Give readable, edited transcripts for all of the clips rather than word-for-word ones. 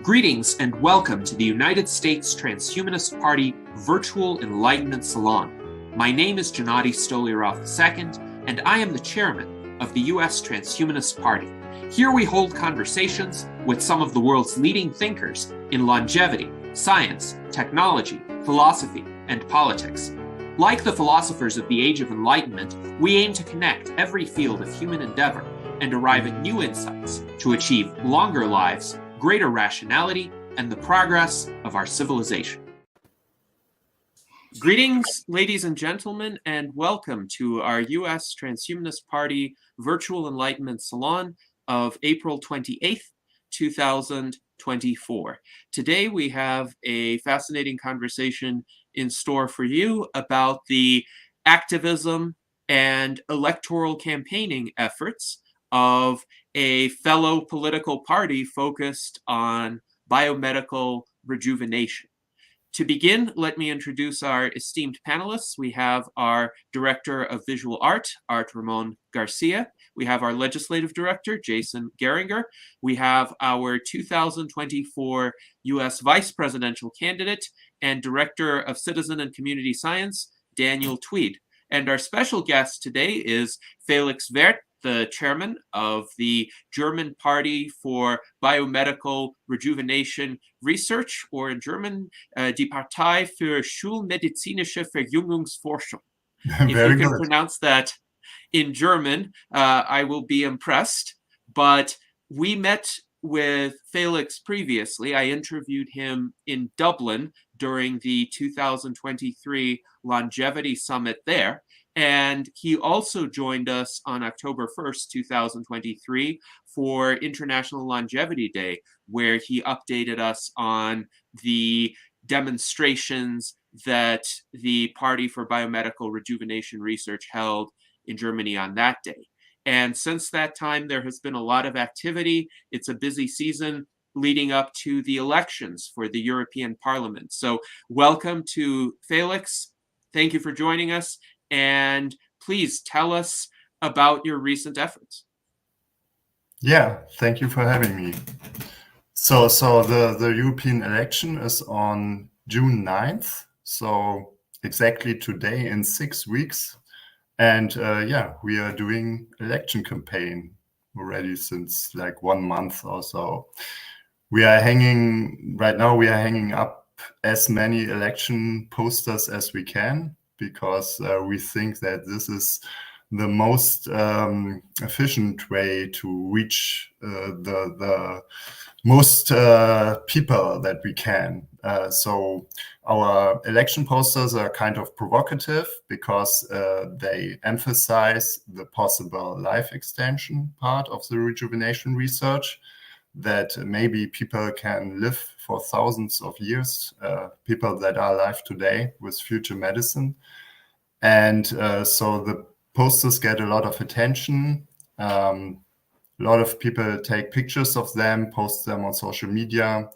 Greetings and welcome to the United States Transhumanist Party Virtual Enlightenment Salon. My name is Gennady Stoliarov II, and I am the chairman of the U.S. Transhumanist Party. Here we hold conversations with some of the world's leading thinkers in longevity, science, technology, philosophy, and politics. Like the philosophers of the Age of Enlightenment, we aim to connect every field of human endeavor and arrive at new insights to achieve longer lives, greater rationality, and the progress of our civilization. Greetings, ladies and gentlemen, and welcome to our U.S. Transhumanist Party Virtual Enlightenment Salon of April 28th, 2024. Today we have a fascinating conversation in store for you about the activism and electoral campaigning efforts of a fellow political party focused on biomedical rejuvenation. To begin, let me introduce our esteemed panelists. We have our Director of Visual Art, Art Ramon Garcia. We have our Legislative Director, Jason Geringer. We have our 2024 U.S. Vice Presidential Candidate and Director of Citizen and Community Science, Daniel Tweed. And our special guest today is Felix Werth, the chairman of the German Party for Biomedical Rejuvenation Research, or in German, die Partei für schulmedizinische Verjüngungsforschung. If you can pronounce that in German, I will be impressed. But we met with Felix previously. I interviewed him in Dublin during the 2023 Longevity Summit there. And he also joined us on October 1st, 2023 for International Longevity Day, where he updated us on the demonstrations that the Party for Biomedical Rejuvenation Research held in Germany on that day. And since that time, there has been a lot of activity. It's a busy season leading up to the elections for the European Parliament. So welcome to Felix. Thank you for joining us. And please tell us about your recent efforts. Yeah, thank you for having me. So the European election is on June 9th. So exactly today in 6 weeks. And we are doing election campaign already since like 1 month or so. Right now we are hanging up as many election posters as we can, because we think that this is the most efficient way to reach the most people that we can. So our election posters are kind of provocative because they emphasize the possible life extension part of the rejuvenation research, that maybe people can live for thousands of years, people that are alive today with future medicine. And so the posters get a lot of attention. A lot of people take pictures of them, post them on social media.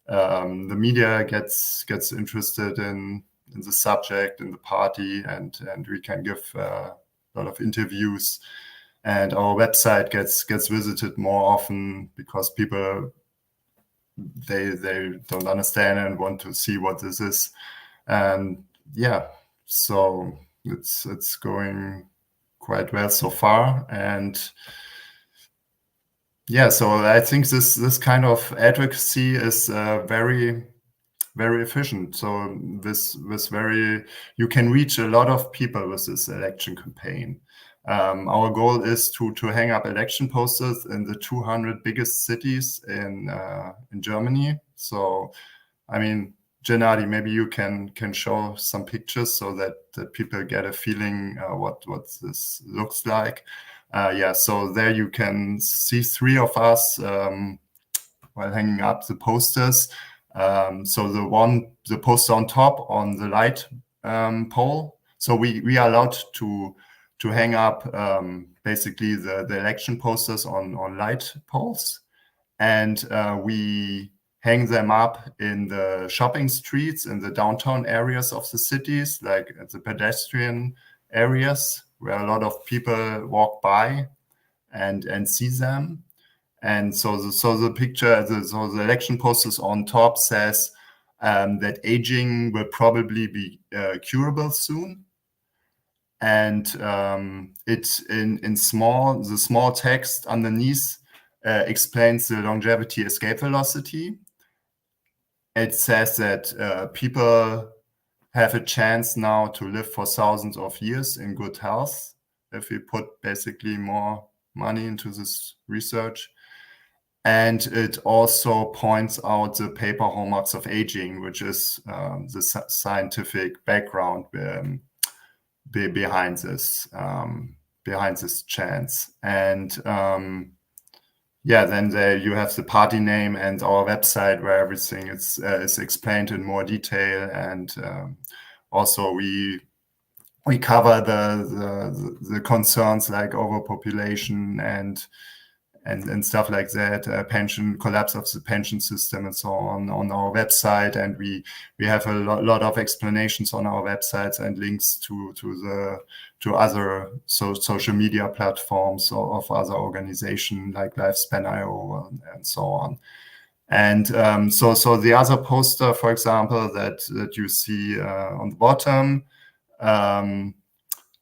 The media gets interested in the subject, in the party, and we can give a lot of interviews. And our website gets visited more often because people, they don't understand and want to see what this is. And so it's going quite well so far. And so I think this kind of advocacy is very, very efficient. So you can reach a lot of people with this election campaign. Our goal is to hang up election posters in the 200 biggest cities in Germany. So, I mean, Gennady, maybe you can show some pictures so that people get a feeling what this looks like. So there you can see 3 of us while hanging up the posters. So the poster on top on the light pole. So we are allowed to hang up basically the election posters on light poles, and we hang them up in the shopping streets, in the downtown areas of the cities, like at the pedestrian areas. where a lot of people walk by and see them. And so the picture, so the election posters on top says that aging will probably be curable soon. And it's in small, the small text underneath explains the longevity escape velocity. It says that people have a chance now to live for thousands of years in good health if we put basically more money into this research. And it also points out the paper hallmarks of aging, which is the scientific background behind this chance. And then you have the party name and our website where everything is explained in more detail. And also we cover the concerns like overpopulation and stuff like that, collapse of the pension system and so on our website. And we have a lot of explanations on our websites and links to other social media platforms of other organizations like Lifespan.io and so on. And so the other poster, for example, that you see on the bottom,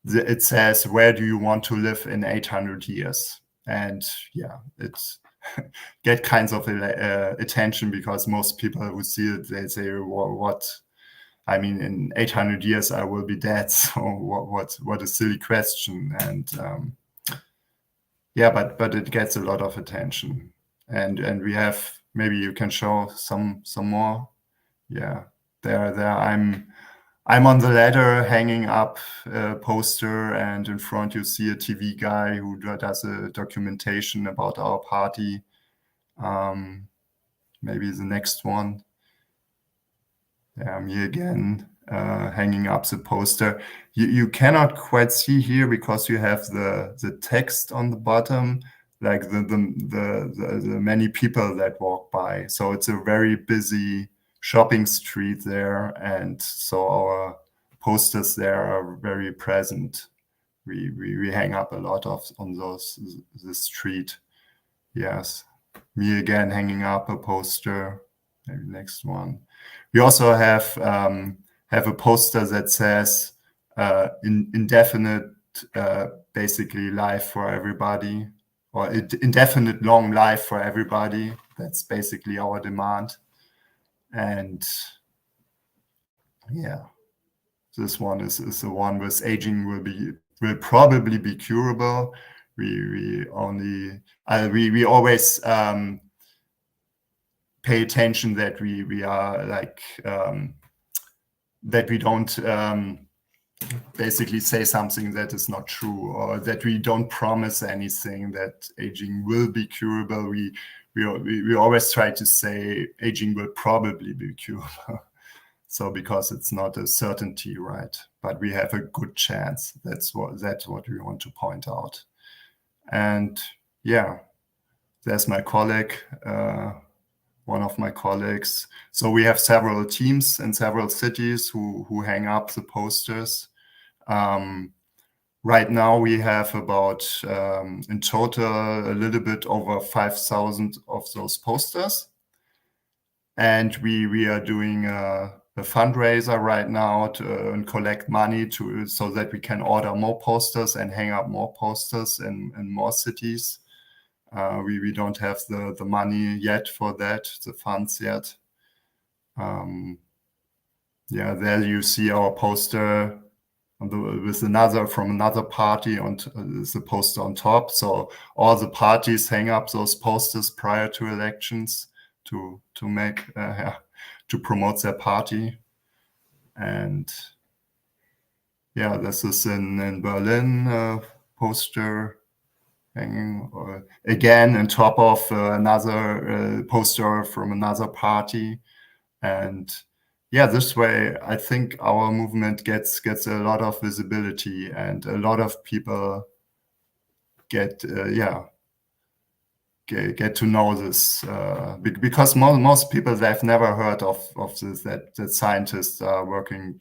it says, where do you want to live in 800 years? And yeah, it's get kinds of attention because most people who see it, they say, well, what? I mean, in 800 years, I will be dead. So what a silly question. And but it gets a lot of attention. And we have, maybe you can show some more. Yeah, there I'm on the ladder hanging up a poster, and in front you see a TV guy who does a documentation about our party. Maybe the next one. Yeah, me again, hanging up the poster. You cannot quite see here because you have the text on the bottom, like the many people that walk by. So it's a very busy shopping street there, and so our posters there are very present. We hang up a lot on the street. Yes, me again hanging up a poster. Maybe next one. We also have a poster that says indefinite, basically life for everybody, or indefinite long life for everybody. That's basically our demand. And yeah, this one is the one with aging will probably be curable. We always pay attention that we are like that we don't basically say something that is not true, or that we don't promise anything that aging will be curable. We always try to say aging will probably be curable. So because it's not a certainty, right? But we have a good chance. That's what we want to point out. And yeah, there's my colleague, one of my colleagues. So we have several teams in several cities who hang up the posters. Right now we have about, in total, a little bit over 5,000 of those posters. And we are doing a fundraiser right now to collect money so that we can order more posters and hang up more posters in more cities. We don't have the money yet for that, the funds yet. There you see our poster with from another party, and the poster on top. So all the parties hang up those posters prior to elections to promote their party. And yeah, this is in Berlin, poster hanging again on top of another poster from another party. And yeah, this way I think our movement gets a lot of visibility, and a lot of people get to know this, because most people, they've never heard of this, that scientists are working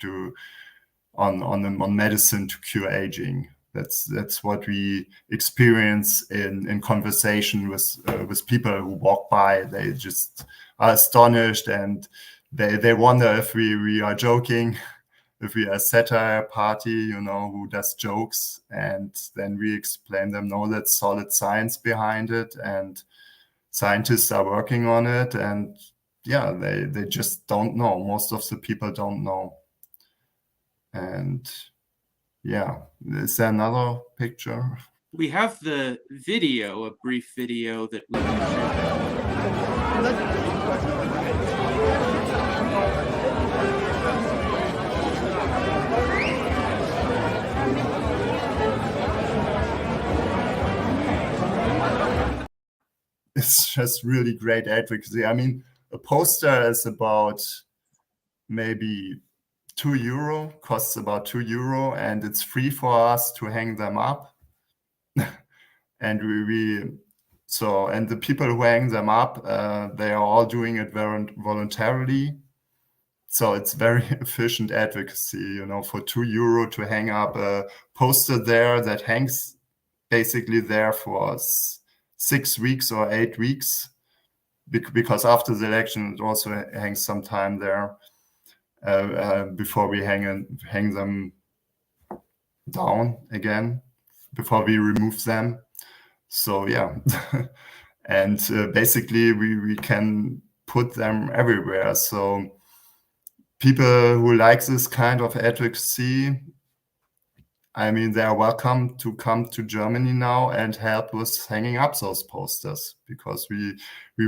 on medicine to cure aging. That's what we experience in conversation with people who walk by. They just are astonished, and they wonder if we are joking, if we are a satire party, who does jokes. And then we explain them, no, that's solid science behind it, and scientists are working on it. And yeah, they just don't know. Most of the people don't know. And yeah, is there another picture? We have the video, a brief video that we can show. It's just really great advocacy. I mean, a poster is about maybe €2, costs about €2, and it's free for us to hang them up. And and the people who hang them up, they are all doing it voluntarily. So it's very efficient advocacy, for €2 to hang up a poster there that hangs basically there for 6 weeks or 8 weeks, because after the election it also hangs some time there before we hang them down again, before we remove them. So yeah, and basically we can put them everywhere. So people who like this kind of advocacy, I mean, they are welcome to come to Germany now and help with hanging up those posters, because we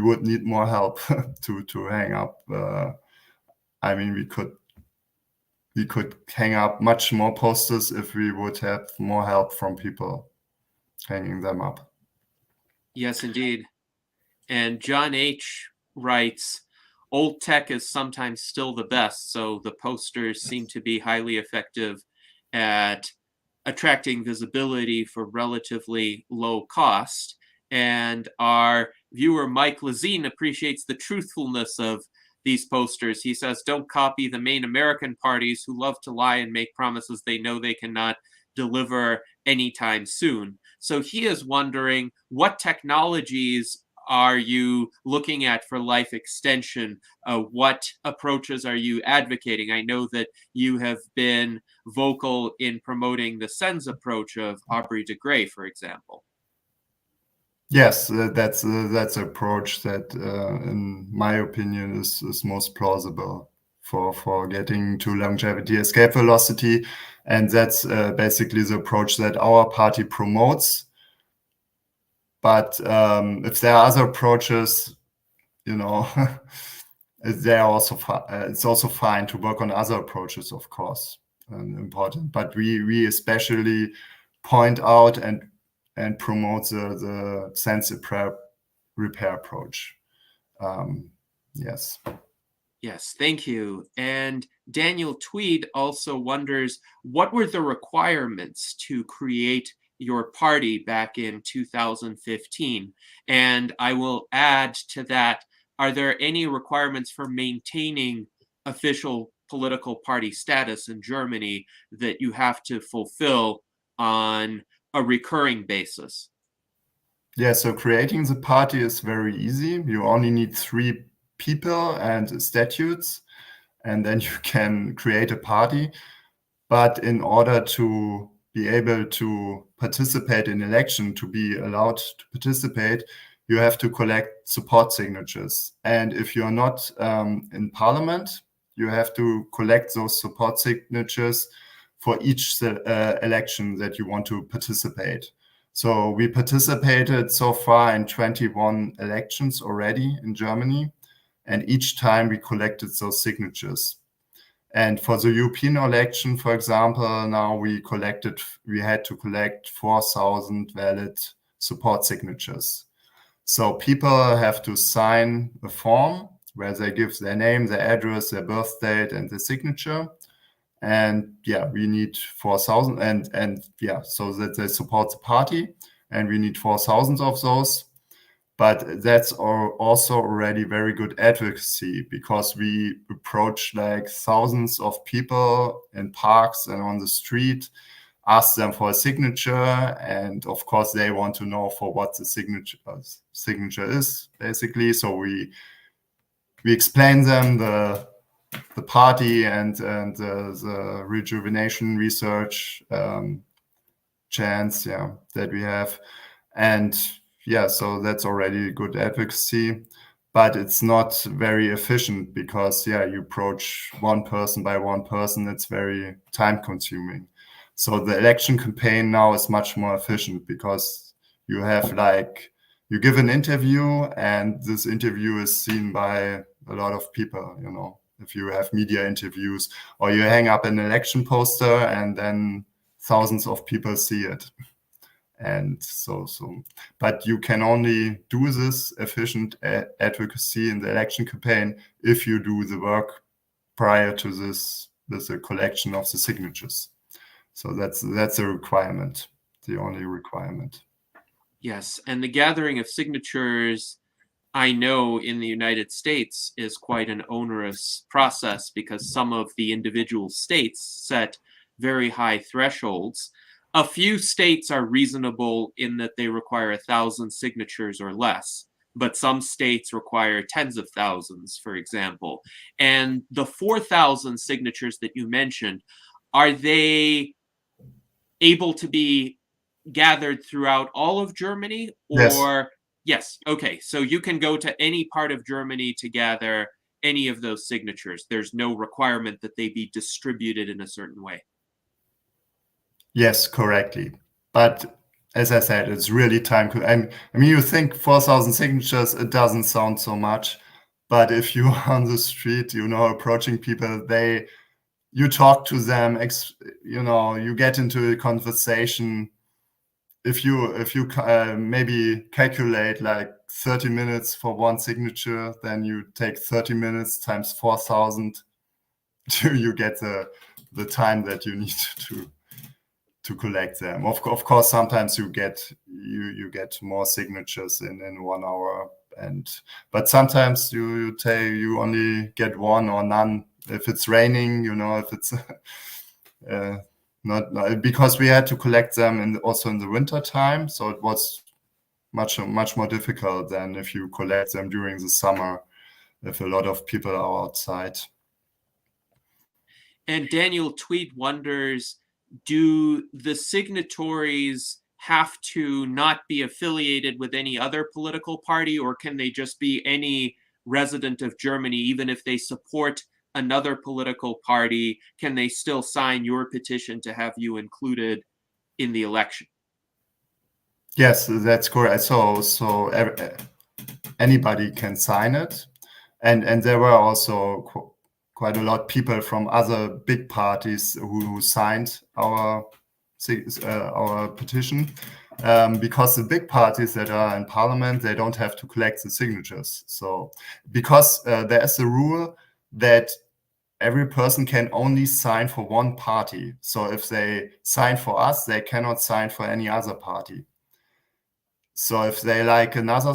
would need more help to hang up. I mean, we could hang up much more posters if we would have more help from people hanging them up. Yes, indeed. And John H. writes, old tech is sometimes still the best, so the posters seem to be highly effective at attracting visibility for relatively low cost. And our viewer Mike Lazine appreciates the truthfulness of these posters. He says, don't copy the main American parties who love to lie and make promises they know they cannot deliver anytime soon. So he is wondering, what technologies are you looking at for life extension? What approaches are you advocating? I know that you have been vocal in promoting the SENS approach of Aubrey de Grey, for example. Yes, that's an approach that, in my opinion, is most plausible for getting to longevity escape velocity. And that's basically the approach that our party promotes. But if there are other approaches, they're also it's also fine to work on other approaches, of course, important. But we especially point out and promote the sense repair approach. Yes. Yes, thank you. And Daniel Tweed also wonders, what were the requirements to create your party back in 2015? And I will add to that, are there any requirements for maintaining official political party status in Germany that you have to fulfill on a recurring basis? Yeah, so creating the party is very easy. You only need 3 people and statutes, and then you can create a party. But in order to be able to participate in election, to be allowed to participate, you have to collect support signatures. And if you're not in parliament, you have to collect those support signatures for each election that you want to participate. So we participated so far in 21 elections already in Germany, and each time we collected those signatures. And for the European election, for example, now we had to collect 4,000 valid support signatures. So people have to sign a form where they give their name, their address, their birth date, and the signature. And yeah, we need 4,000, and yeah, so that they support the party, and we need 4,000 of those. But that's also already very good advocacy, because we approach like thousands of people in parks and on the street, ask them for a signature, and of course they want to know for what the signature is, basically. So we explain them the party and the rejuvenation research chance, that we have. And so that's already good advocacy, but it's not very efficient because you approach one person by one person. It's very time consuming. So the election campaign now is much more efficient because you have you give an interview, and this interview is seen by a lot of people, if you have media interviews, or you hang up an election poster and then thousands of people see it. And but you can only do this efficient advocacy in the election campaign if you do the work prior to this with the collection of the signatures. So that's a requirement, the only requirement. Yes, and the gathering of signatures, I know in the United States, is quite an onerous process because some of the individual states set very high thresholds. A few states are reasonable in that they require 1,000 signatures or less, but some states require tens of thousands, for example. And the 4,000 signatures that you mentioned, are they able to be gathered throughout all of Germany? Or yes. Okay, so you can go to any part of Germany to gather any of those signatures. There's no requirement that they be distributed in a certain way. Yes, correctly. But as I said, it's really time. I mean, you think 4,000 signatures, it doesn't sound so much. But if you're on the street, approaching people, you talk to them, you get into a conversation. If you maybe calculate like 30 minutes for one signature, then you take 30 minutes times 4,000, you get the time that you need to collect them. Of course, sometimes you get more signatures in 1 hour, but sometimes you only get one or none. If it's raining, if it's not because we had to collect them also in the winter time, so it was much more difficult than if you collect them during the summer, if a lot of people are outside. And Daniel Tweed wonders, do the signatories have to not be affiliated with any other political party, or can they just be any resident of Germany, even if they support another political party? Can they still sign your petition to have you included in the election? Yes, that's correct. So anybody can sign it, and there were also quite a lot of people from other big parties who signed our petition, because the big parties that are in parliament, they don't have to collect the signatures. So because there is a rule that every person can only sign for one party. So if they sign for us, they cannot sign for any other party. So if they like another,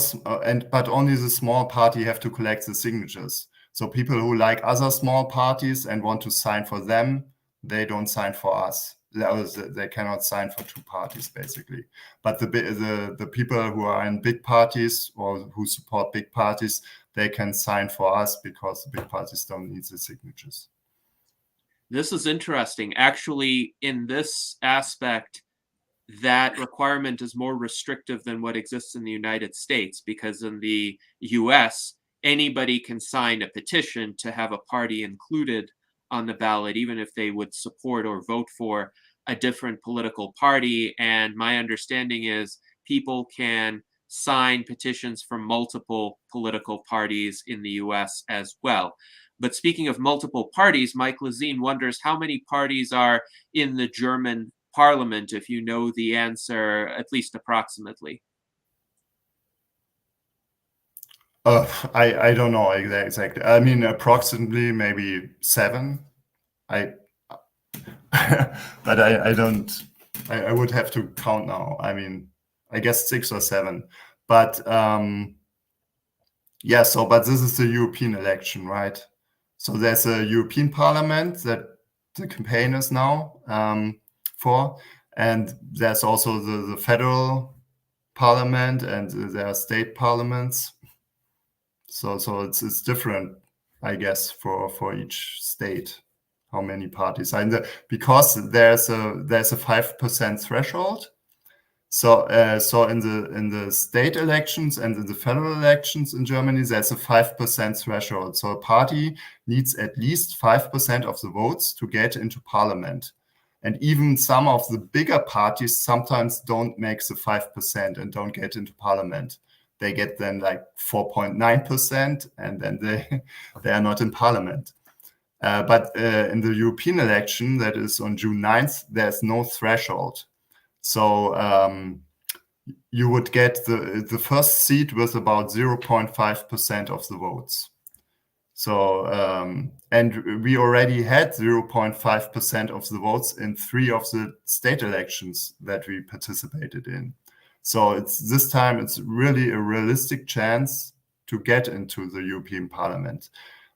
but only the small party have to collect the signatures. So people who like other small parties and want to sign for them, they don't sign for us. They cannot sign for two parties, basically. But the people who are in big parties or who support big parties, they can sign for us because the big parties don't need the signatures. This is interesting. Actually, in this aspect, that requirement is more restrictive than what exists in the United States, because in the US, anybody can sign a petition to have a party included on the ballot, even if they would support or vote for a different political party. And my understanding is people can sign petitions from multiple political parties in the US as well. But speaking of multiple parties, Mike Lazine wonders how many parties are in the German parliament, if you know the answer, at least approximately. I don't know exactly. I mean, approximately maybe 7. But I don't. I would have to count now. I mean, I guess 6 or 7. But yeah. So, but this is the European election, right? So there's a European Parliament that the campaign is now for, And there's also the federal parliament, and there are state parliaments. So it's different, I guess, for each state, how many parties are in the, because there's a 5% threshold. So in the state elections and in the federal elections in Germany, there's a 5% threshold. So a party needs at least 5% of the votes to get into parliament. And even some of the bigger parties sometimes don't make the 5% and don't get into parliament. They get then like 4.9%, and then they are not in parliament. But in the European election, that is on June 9th, there's no threshold. So you would get the first seat with about 0.5% of the votes. So and we already had 0.5% of the votes in 3 of the state elections that we participated in. So this time it's really a realistic chance to get into the European Parliament.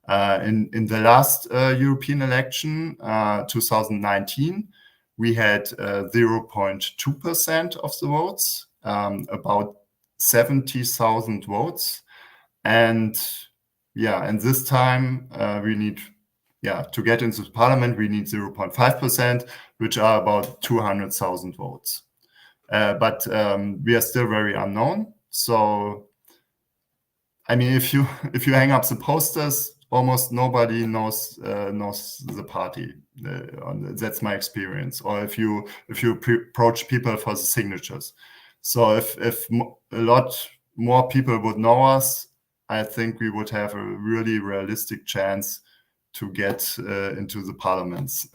In the last European election, 2019, we had 0.2% of the votes, about 70,000 votes. And this time we need, to get into the parliament, we need 0.5%, which are about 200,000 votes. But we are still very unknown. So, I mean, if you hang up the posters, almost nobody knows the party. That's my experience. Or if you approach people for the signatures. So if a lot more people would know us, I think we would have a really realistic chance to get into the parliaments.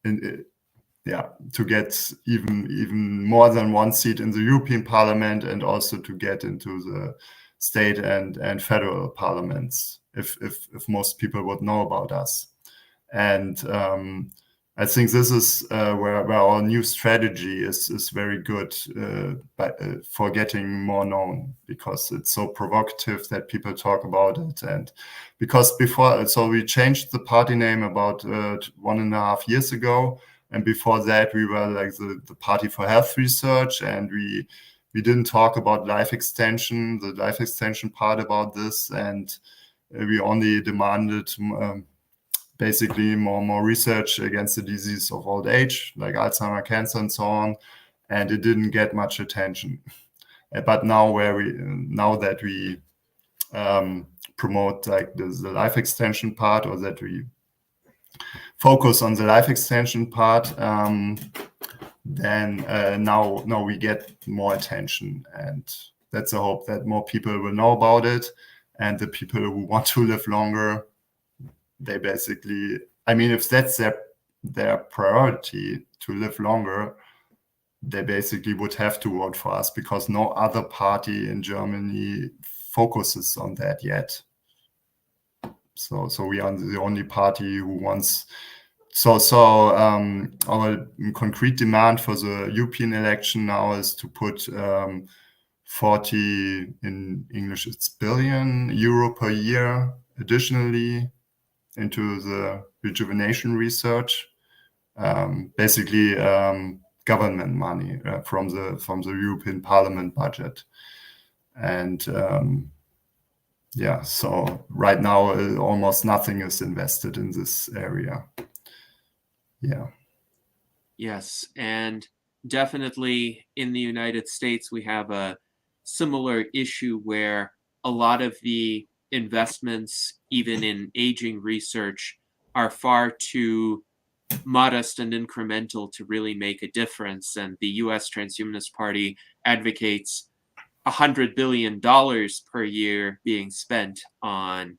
To get even more than one seat in the European Parliament, and also to get into the state and federal parliaments, if most people would know about us. And I think this is where our new strategy is very good for getting more known, because it's so provocative that people talk about it. And because so we changed the party name about 1.5 years ago. And before that, we were like the Party for Health Research, and we didn't talk about life extension, the life extension part about this, and we only demanded basically more research against the disease of old age, like Alzheimer, cancer, and so on, and it didn't get much attention. But now that we promote like the life extension part, or that we focus on the life extension part, then now we get more attention, and that's a hope that more people will know about it. And the people who want to live longer, they basically, I mean, if that's their priority, to live longer, they basically would have to vote for us, because no other party in Germany focuses on that yet. So we are the only party who wants. So our concrete demand for the European election now is to put 40, in English it's billion euro per year additionally into the rejuvenation research, basically government money from the European Parliament budget. And so right now almost nothing is invested in this area. Yes, and definitely in the United States, we have a similar issue where a lot of the investments, even in aging research, are far too modest and incremental to really make a difference. And the US Transhumanist Party advocates $100 billion per year being spent on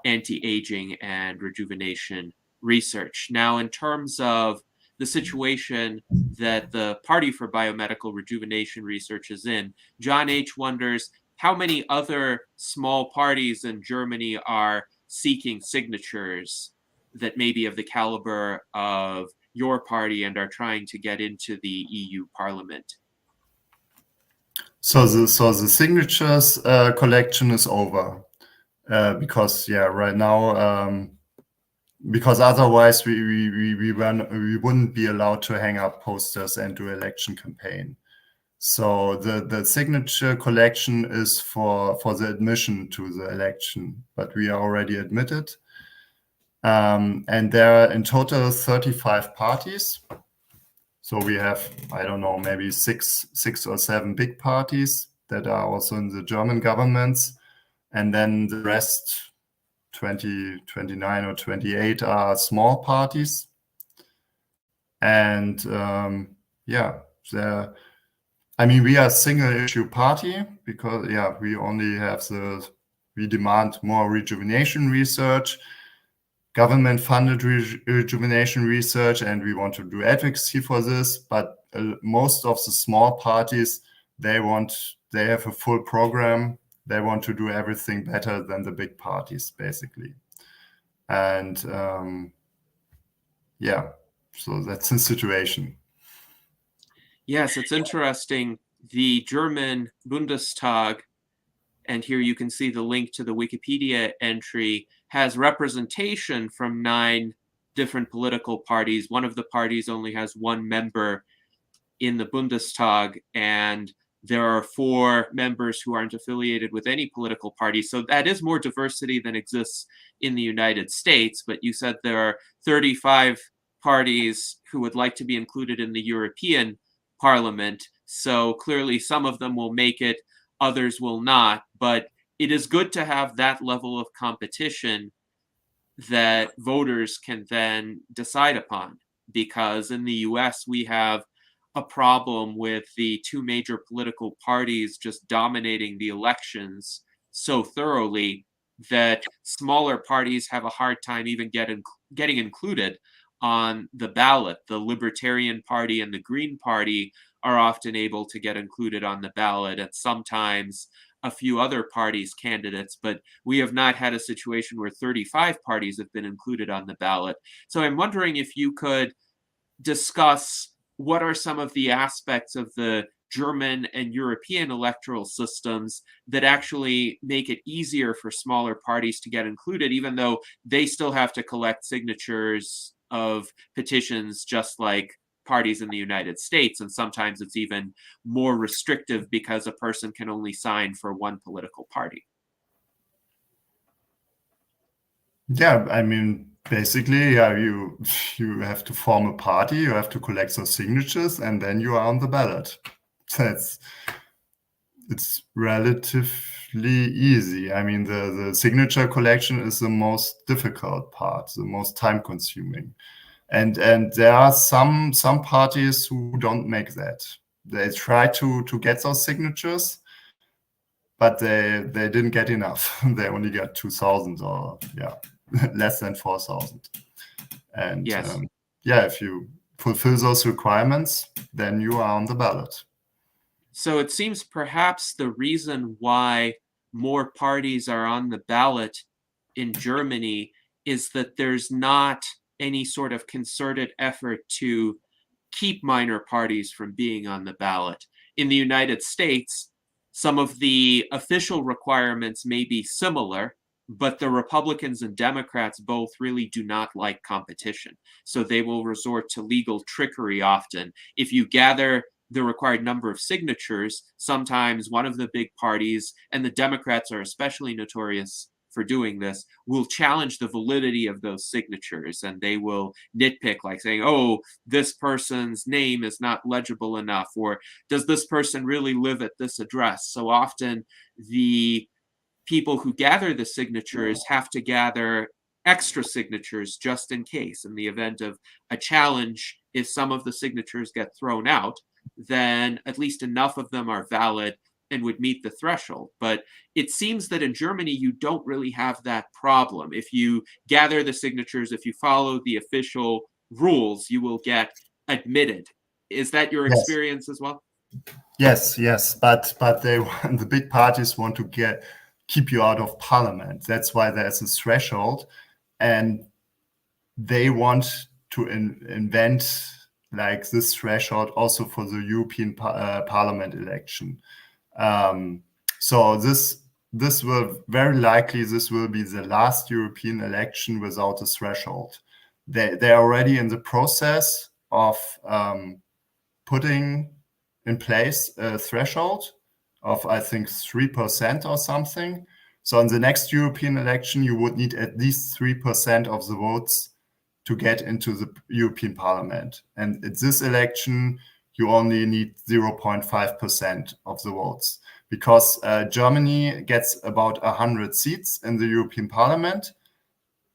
anti-aging and rejuvenation research. Now, in terms of the situation that the Party for Biomedical Rejuvenation Research is in, John H. wonders how many other small parties in Germany are seeking signatures that may be of the caliber of your party and are trying to get into the EU Parliament. So the signatures collection is over, because right now because otherwise we wouldn't be allowed to hang up posters and do election campaign. So the signature collection is for the admission to the election, but we are already admitted. And there are in total 35 parties. So we have, I don't know, maybe six or seven big parties that are also in the German governments. And then the rest, 20, 29 or 28 are small parties. And yeah, I mean, we are a single issue party because, yeah, we only have we demand more rejuvenation research, government funded rejuvenation research, and we want to do advocacy for this. But most of the small parties, they have a full program. They want to do everything better than the big parties, basically. And yeah, so that's the situation. Yes, it's interesting. The German Bundestag, and here you can see the link to the Wikipedia entry, has representation from 9 different political parties. One of the parties only has 1 member in the Bundestag, and there are 4 members who aren't affiliated with any political party. So that is more diversity than exists in the United States. But you said there are 35 parties who would like to be included in the European Parliament. So clearly some of them will make it, others will not. But it is good to have that level of competition that voters can then decide upon. Because in the US, we have a problem with the 2 major political parties just dominating the elections so thoroughly that smaller parties have a hard time even getting included on the ballot. The Libertarian Party and the Green Party are often able to get included on the ballot, and sometimes a few other parties' candidates, but we have not had a situation where 35 parties have been included on the ballot. So I'm wondering if you could discuss what are some of the aspects of the German and European electoral systems that actually make it easier for smaller parties to get included, even though they still have to collect signatures of petitions just like parties in the United States. And sometimes it's even more restrictive because a person can only sign for 1 political party. Yeah, I mean, basically, yeah, you have to form a party, you have to collect those signatures, and then you are on the ballot. It's relatively easy. I mean, the signature collection is the most difficult part, the most time consuming. And there are some parties who don't make that. They try to get those signatures, but they didn't get enough. They only got 2,000 or less than 4,000. And yes. yeah, if you fulfill those requirements, then you are on the ballot. So it seems perhaps the reason why more parties are on the ballot in Germany is that there's not any sort of concerted effort to keep minor parties from being on the ballot. In the United States, some of the official requirements may be similar, but the Republicans and Democrats both really do not like competition. So they will resort to legal trickery often. If you gather the required number of signatures, sometimes one of the big parties, and the Democrats are especially notorious for doing this, will challenge the validity of those signatures, and they will nitpick, like saying, oh, this person's name is not legible enough, or does this person really live at this address? So often the people who gather the signatures have to gather extra signatures just in case. In the event of a challenge, if some of the signatures get thrown out, then at least enough of them are valid and would meet the threshold. But it seems that in Germany, you don't really have that problem. If you gather the signatures, if you follow the official rules, you will get admitted. Is that your experience as well? Yes, but the big parties want to keep you out of parliament. That's why there's a threshold, and they want to invent like this threshold also for the European Parliament election. So this this will very likely this will be the last European election without a threshold. They're already in the process of putting in place a threshold of, I think, 3% or something. So in the next European election, you would need at least 3% of the votes to get into the European Parliament. And at this election, you only need 0.5% of the votes, because Germany gets about 100 seats in the European Parliament,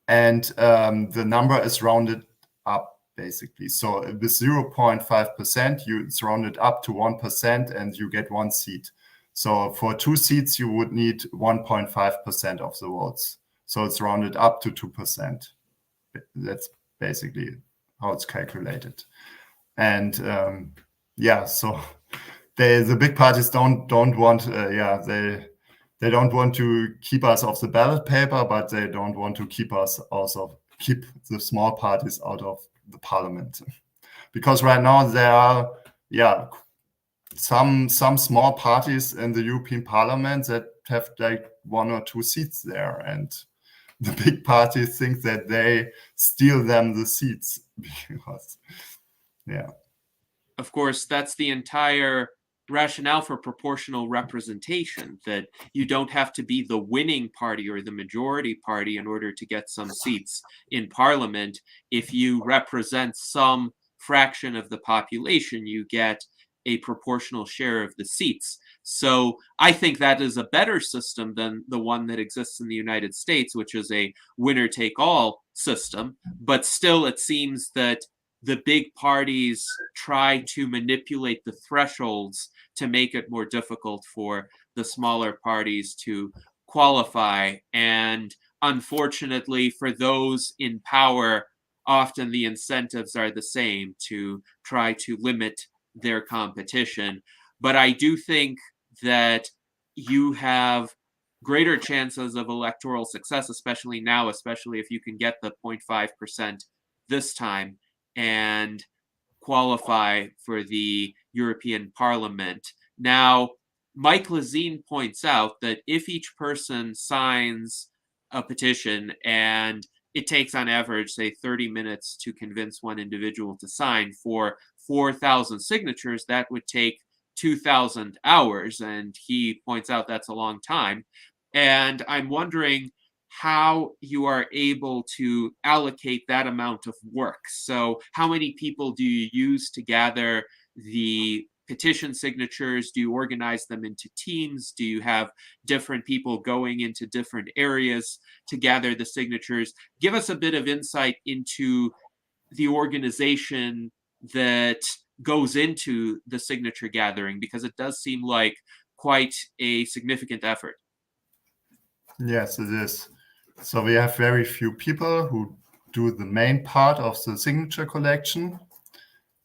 and the number is rounded up, basically. So with 0.5%, it's rounded up to 1%, and you get 1 seat. So for 2 seats, you would need 1.5% of the votes. So it's rounded up to 2%. That's basically how it's calculated. And so the big parties don't want they don't want to keep us off the ballot paper, but they don't want to keep the small parties out of the parliament, because right now there are some small parties in the European Parliament that have like 1 or 2 seats there, and the big parties think that they steal them the seats because Of course, that's the entire rationale for proportional representation, that you don't have to be the winning party or the majority party in order to get some seats in parliament. If you represent some fraction of the population, you get a proportional share of the seats. So I think that is a better system than the one that exists in the United States, which is a winner-take-all system. But still, it seems that the big parties try to manipulate the thresholds to make it more difficult for the smaller parties to qualify. And unfortunately, for those in power, often the incentives are the same, to try to limit their competition. But I do think that you have greater chances of electoral success, especially now, especially if you can get the 0.5% this time and qualify for the European Parliament. Now, Mike Lezine points out that if each person signs a petition and it takes on average, say, 30 minutes to convince one individual to sign, for 4,000 signatures, that would take 2,000 hours. And he points out that's a long time. And I'm wondering how you are able to allocate that amount of work. So how many people do you use to gather the petition signatures? Do you organize them into teams? Do you have different people going into different areas to gather the signatures? Give us a bit of insight into the organization that goes into the signature gathering, because it does seem like quite a significant effort. Yes, it is. So we have very few people who do the main part of the signature collection,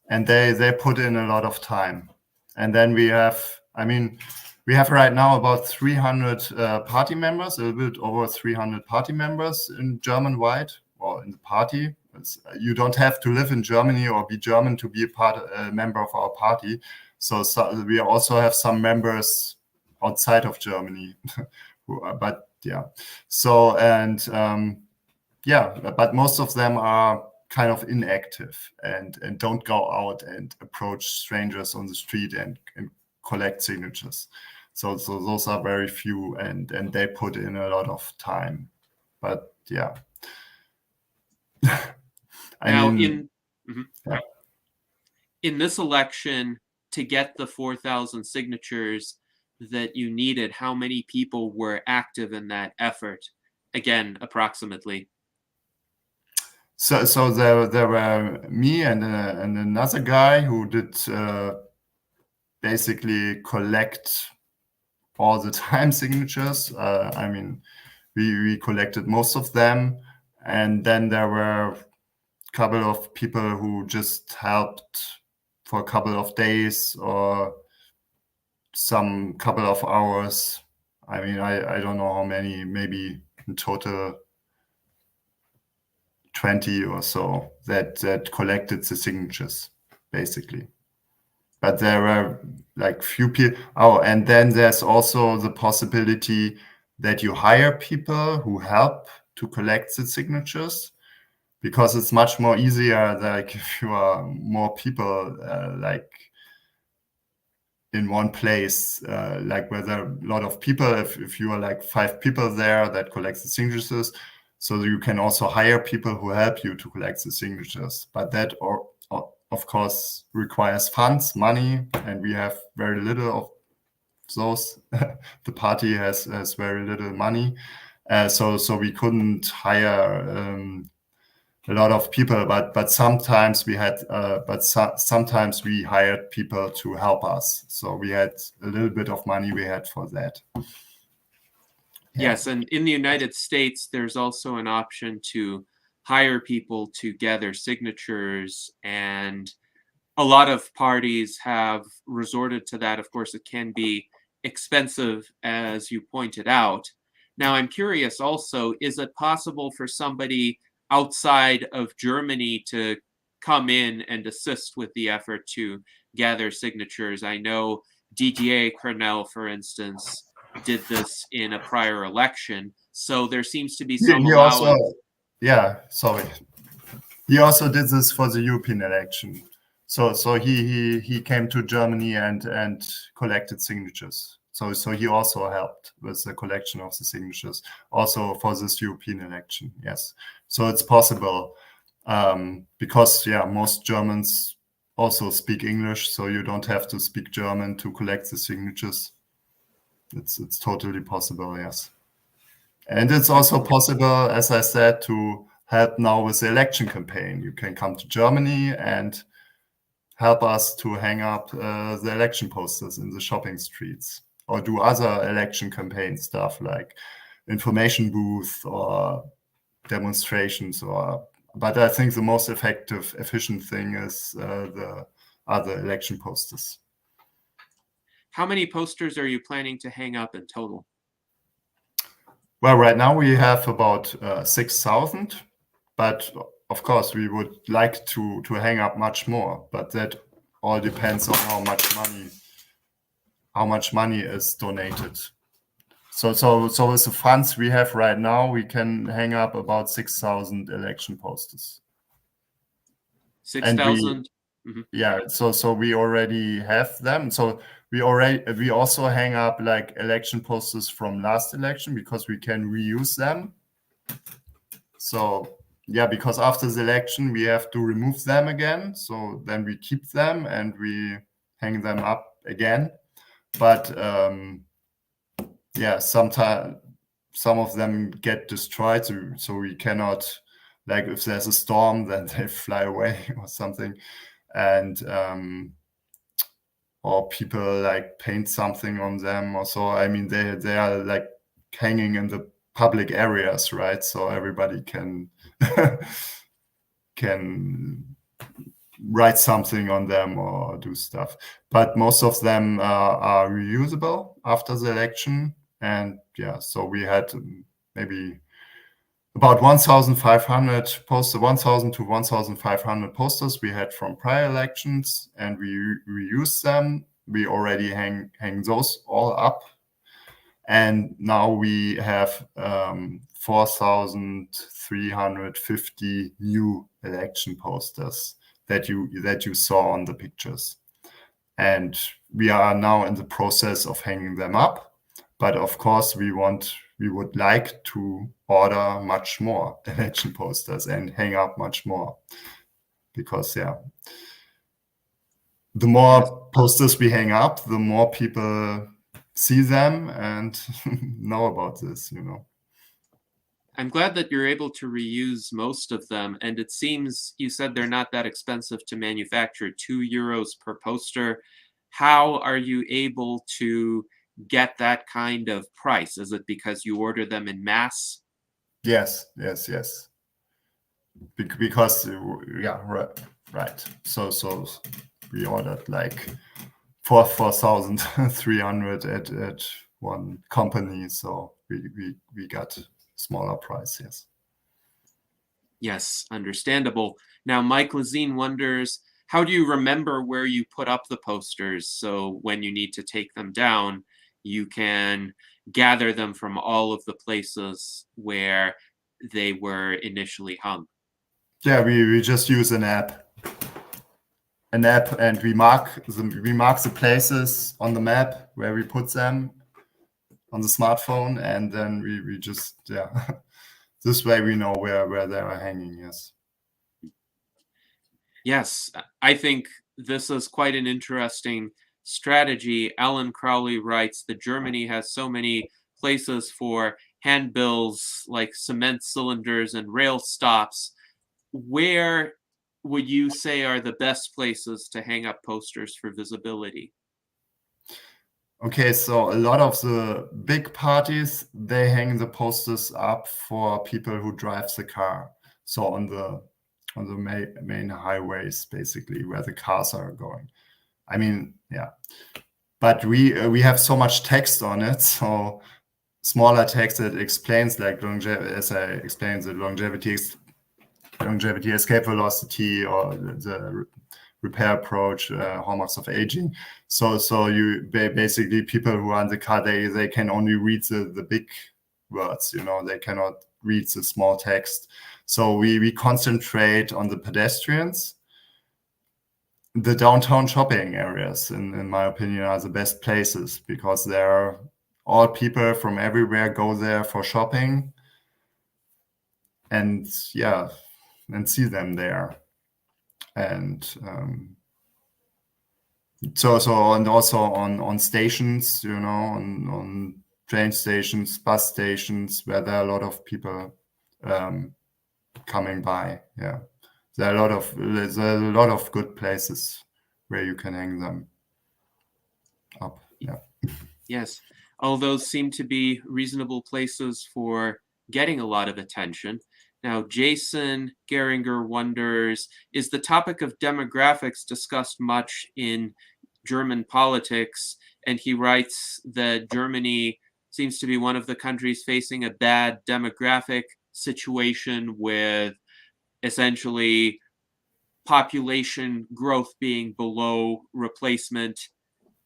and they put in a lot of time. And then we have right now about 300 party members, a little bit over 300 party members in German-wide, or in the party. You don't have to live in Germany or be German to be a member of our party. So we also have some members outside of Germany, but but most of them are kind of inactive and don't go out and approach strangers on the street and collect signatures. So those are very few, and they put in a lot of time. But in this election, to get the 4,000 signatures that you needed, how many people were active in that effort? Again, approximately. So there were me and another guy who did basically collect all the time signatures. We collected most of them, and then there were a couple of people who just helped for a couple of days or some couple of hours. I don't know how many, maybe in total 20 or so that collected the signatures, basically. But there were like few people. Oh, and then there's also the possibility that you hire people who help to collect the signatures, because it's much more easier, like if you are more people like in one place, like where there are a lot of people, if you are like 5 people there that collect the signatures, so you can also hire people who help you to collect the signatures. But that, of course, requires funds, money, and we have very little of those. The party has very little money, so we couldn't hire a lot of people, but sometimes we had sometimes we hired people to help us, so we had a little bit of money we had for that. Yes, and in the United States, there's also an option to hire people to gather signatures, and a lot of parties have resorted to that. Of course, it can be expensive, as you pointed out. Now, I'm curious also, is it possible for somebody outside of Germany to come in and assist with the effort to gather signatures? I know Didier Cornell, for instance, did this in a prior election, so there seems to be some He allowance. also, yeah, sorry. He also did this for the European election. So he came to Germany and collected signatures. So he also helped with the collection of the signatures, also for this European election. Yes. So it's possible, because most Germans also speak English, so you don't have to speak German to collect the signatures. It's totally possible. Yes. And it's also possible, as I said, to help now with the election campaign. You can come to Germany and help us to hang up the election posters in the shopping streets, or do other election campaign stuff like information booth or demonstrations. But I think the most effective, efficient thing is the other election posters. How many posters are you planning to hang up in total? Well, right now we have about 6,000, but of course we would like to hang up much more. But that all depends on how much money is donated. So with the funds we have right now, we can hang up about 6,000 election posters. 6,000? Yeah, so we already have them. So we also hang up like election posters from last election, because we can reuse them. So yeah, because after the election we have to remove them again. So then we keep them and we hang them up again. But yeah, sometimes some of them get destroyed, so we cannot, like if there's a storm, then they fly away or something. And or people like paint something on them or so. I mean, they are like hanging in the public areas, right? So everybody can can write something on them or do stuff. But most of them are reusable after the election. And yeah, so we had maybe about 1,500 posters, 1,000 to 1,500 posters we had from prior elections, and we reused them. We already hang those all up, and now we have 4,350 new election posters that you saw on the pictures, and we are now in the process of hanging them up. But of course, we would like to order much more election posters and hang up much more, because the more posters we hang up, the more people see them and know about this, I'm glad that you're able to reuse most of them, and it seems you said they're not that expensive to manufacture, €2 per poster. How are you able to get that kind of price? Is it because you order them in mass? Yes. Because right. So we ordered like 4,300 at one company, so we got smaller price. Yes. Yes, understandable. Now, Mike Lazine wonders, how do you remember where you put up the posters, so when you need to take them down, you can gather them from all of the places where they were initially hung? Yeah, we just use an app, and we mark the places on the map where we put them on the smartphone, and then we just, yeah, this way we know where they are hanging. Yes. Yes, I think this is quite an interesting strategy. Alan Crowley writes that Germany has so many places for handbills like cement cylinders and rail stops. Where would you say are the best places to hang up posters for visibility? Okay, so a lot of the big parties, they hang the posters up for people who drive the car. So on the main highways, basically, where the cars are going. I mean, yeah. But we have so much text on it, so smaller text that explains, like as I explained, the longevity, escape velocity, or the repair approach, hallmarks of aging. So you basically, people who are in the car, they can only read the big words, they cannot read the small text. So we concentrate on the pedestrians. The downtown shopping areas, in my opinion, are the best places, because all people from everywhere go there for shopping, and yeah, and see them there. And and also on stations, on train stations, bus stations, where there are a lot of people coming by. Yeah, there's a lot of good places where you can hang them up. Yeah. Yes, all those seem to be reasonable places for getting a lot of attention. Now, Jason Geringer wonders, is the topic of demographics discussed much in German politics? And he writes that Germany seems to be one of the countries facing a bad demographic situation, with essentially population growth being below replacement.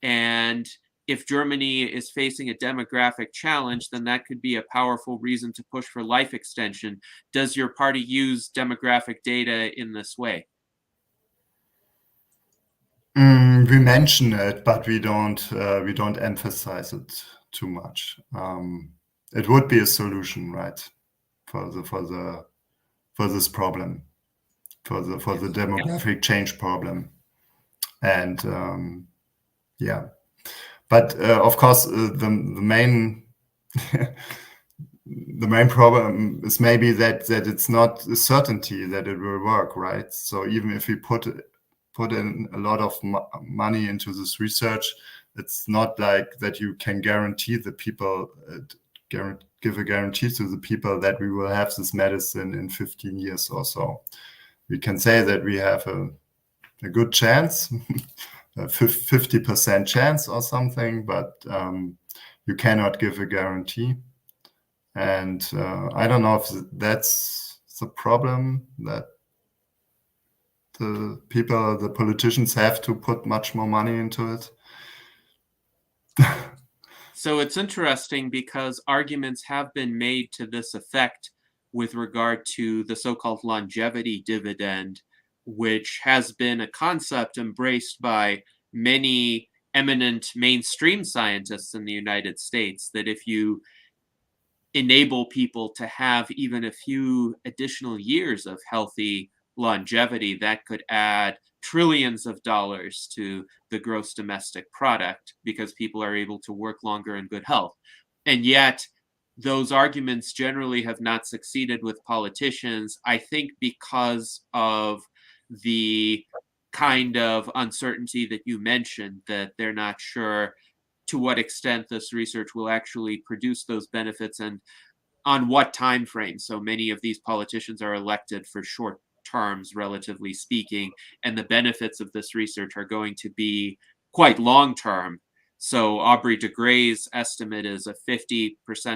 And if Germany is facing a demographic challenge, then that could be a powerful reason to push for life extension. Does your party use demographic data in this way? We mention it, but we don't emphasize it too much. It would be a solution, right, for this problem, for the demographic change problem. And yeah, but of course, the main the main problem is maybe that it's not a certainty that it will work, right? So even if we put in a lot of money into this research, it's not like that you can guarantee the people, give a guarantee to the people that we will have this medicine in 15 years or so. We can say that we have a good chance, a 50% chance or something, but you cannot give a guarantee. And I don't know if that's the problem, that the politicians have to put much more money into it. So it's interesting because arguments have been made to this effect with regard to the so-called longevity dividend, which has been a concept embraced by many eminent mainstream scientists in the United States, that if you enable people to have even a few additional years of healthy longevity, that could add trillions of dollars to the gross domestic product, because people are able to work longer in good health. And yet, those arguments generally have not succeeded with politicians, I think because of the kind of uncertainty that you mentioned, that they're not sure to what extent this research will actually produce those benefits and on what time frame. So many of these politicians are elected for short terms, relatively speaking, and the benefits of this research are going to be quite long term. So Aubrey de Grey's estimate is a 50%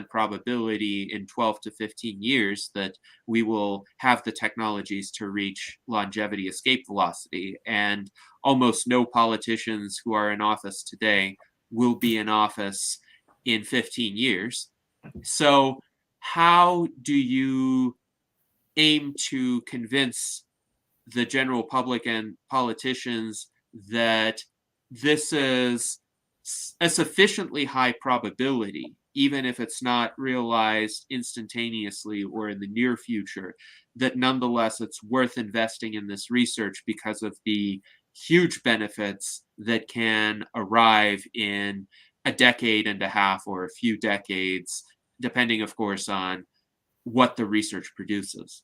probability in 12 to 15 years that we will have the technologies to reach longevity escape velocity. And almost no politicians who are in office today will be in office in 15 years. So how do you aim to convince the general public and politicians that this is a sufficiently high probability, even if it's not realized instantaneously or in the near future, that nonetheless it's worth investing in this research because of the huge benefits that can arrive in a decade and a half or a few decades, depending, of course, on what the research produces?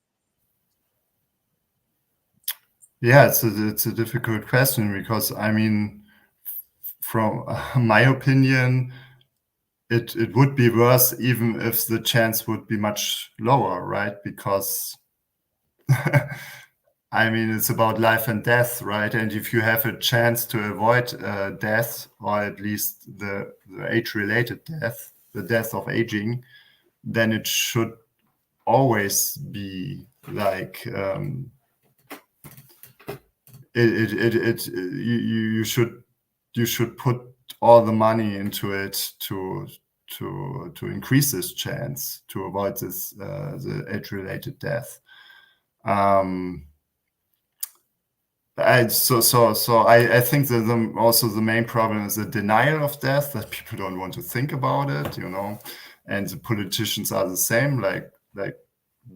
Yeah, it's a difficult question because I mean, from my opinion, it would be worse even if the chance would be much lower, right? Because I mean, it's about life and death, right? And if you have a chance to avoid death, or at least the age-related death, the death of aging, then it should always be like you should put all the money into it to increase this chance to avoid this the age-related death. I think that also the main problem is the denial of death, that people don't want to think about it, you know, and the politicians are the same, like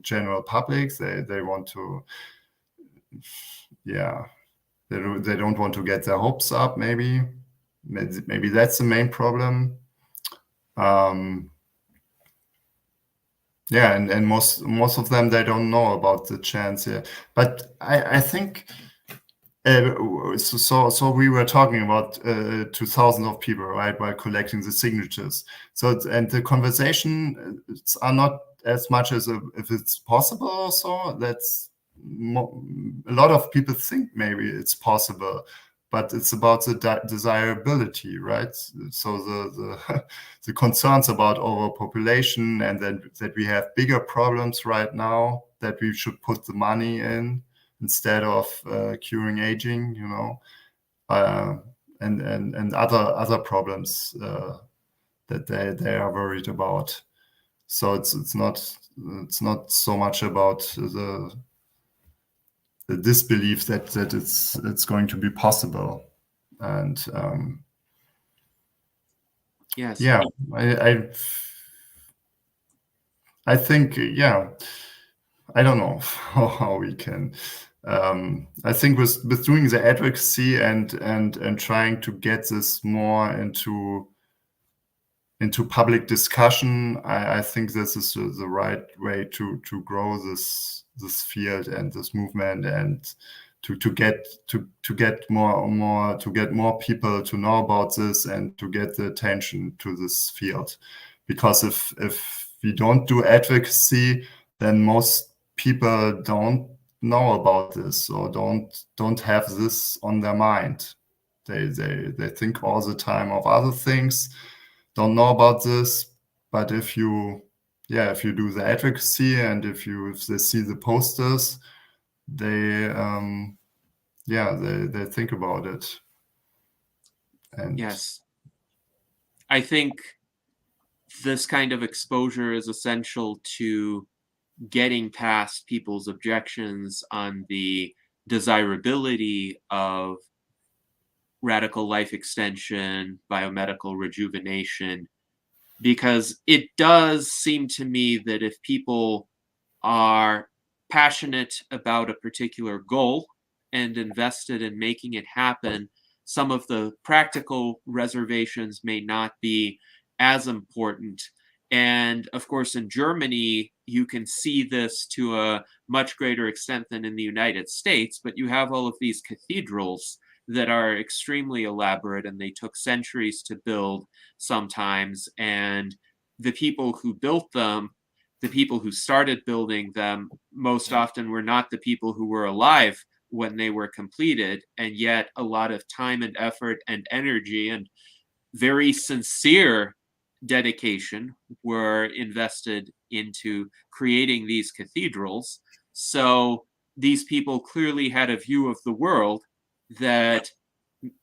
general publics. They want to, yeah, they don't want to get their hopes up. Maybe that's the main problem. Yeah, and most of them, they don't know about the chance here. But I think so we were talking about 2,000 of people, right, while collecting the signatures. So and the conversation are not as much as if it's possible or so. That's a lot of people think maybe it's possible, but it's about the desirability, right? So the the concerns about overpopulation, and then that we have bigger problems right now that we should put the money in instead of curing aging, you know, and other problems that they are worried about. So it's not so much about the disbelief that it's going to be possible. And Yes. yeah, I think, yeah, I don't know how we can. I think with doing the advocacy and trying to get this more into public discussion, I think this is the right way to grow this field and this movement, and to get more people to know about this and to get the attention to this field. Because if we don't do advocacy, then most people don't know about this, or don't have this on their mind. They think all the time of other things, don't know about this. But if you do the advocacy, and if they see the posters, they they think about it. And Yes. I think this kind of exposure is essential to getting past people's objections on the desirability of radical life extension, biomedical rejuvenation, because it does seem to me that if people are passionate about a particular goal and invested in making it happen, some of the practical reservations may not be as important. And of course, in Germany, you can see this to a much greater extent than in the United States, but you have all of these cathedrals that are extremely elaborate, and they took centuries to build sometimes. And the people who built them, the people who started building them, most often were not the people who were alive when they were completed. And yet a lot of time and effort and energy and very sincere dedication were invested into creating these cathedrals. So these people clearly had a view of the world that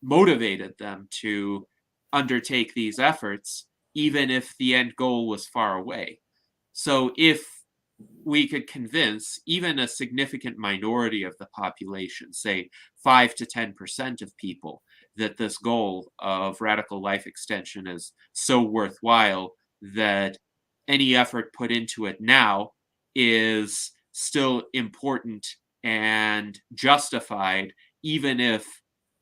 motivated them to undertake these efforts. even if the end goal was far away. So if we could convince even a significant minority of the population, say 5 to 10% of people, that this goal of radical life extension is so worthwhile that any effort put into it now is still important and justified, even if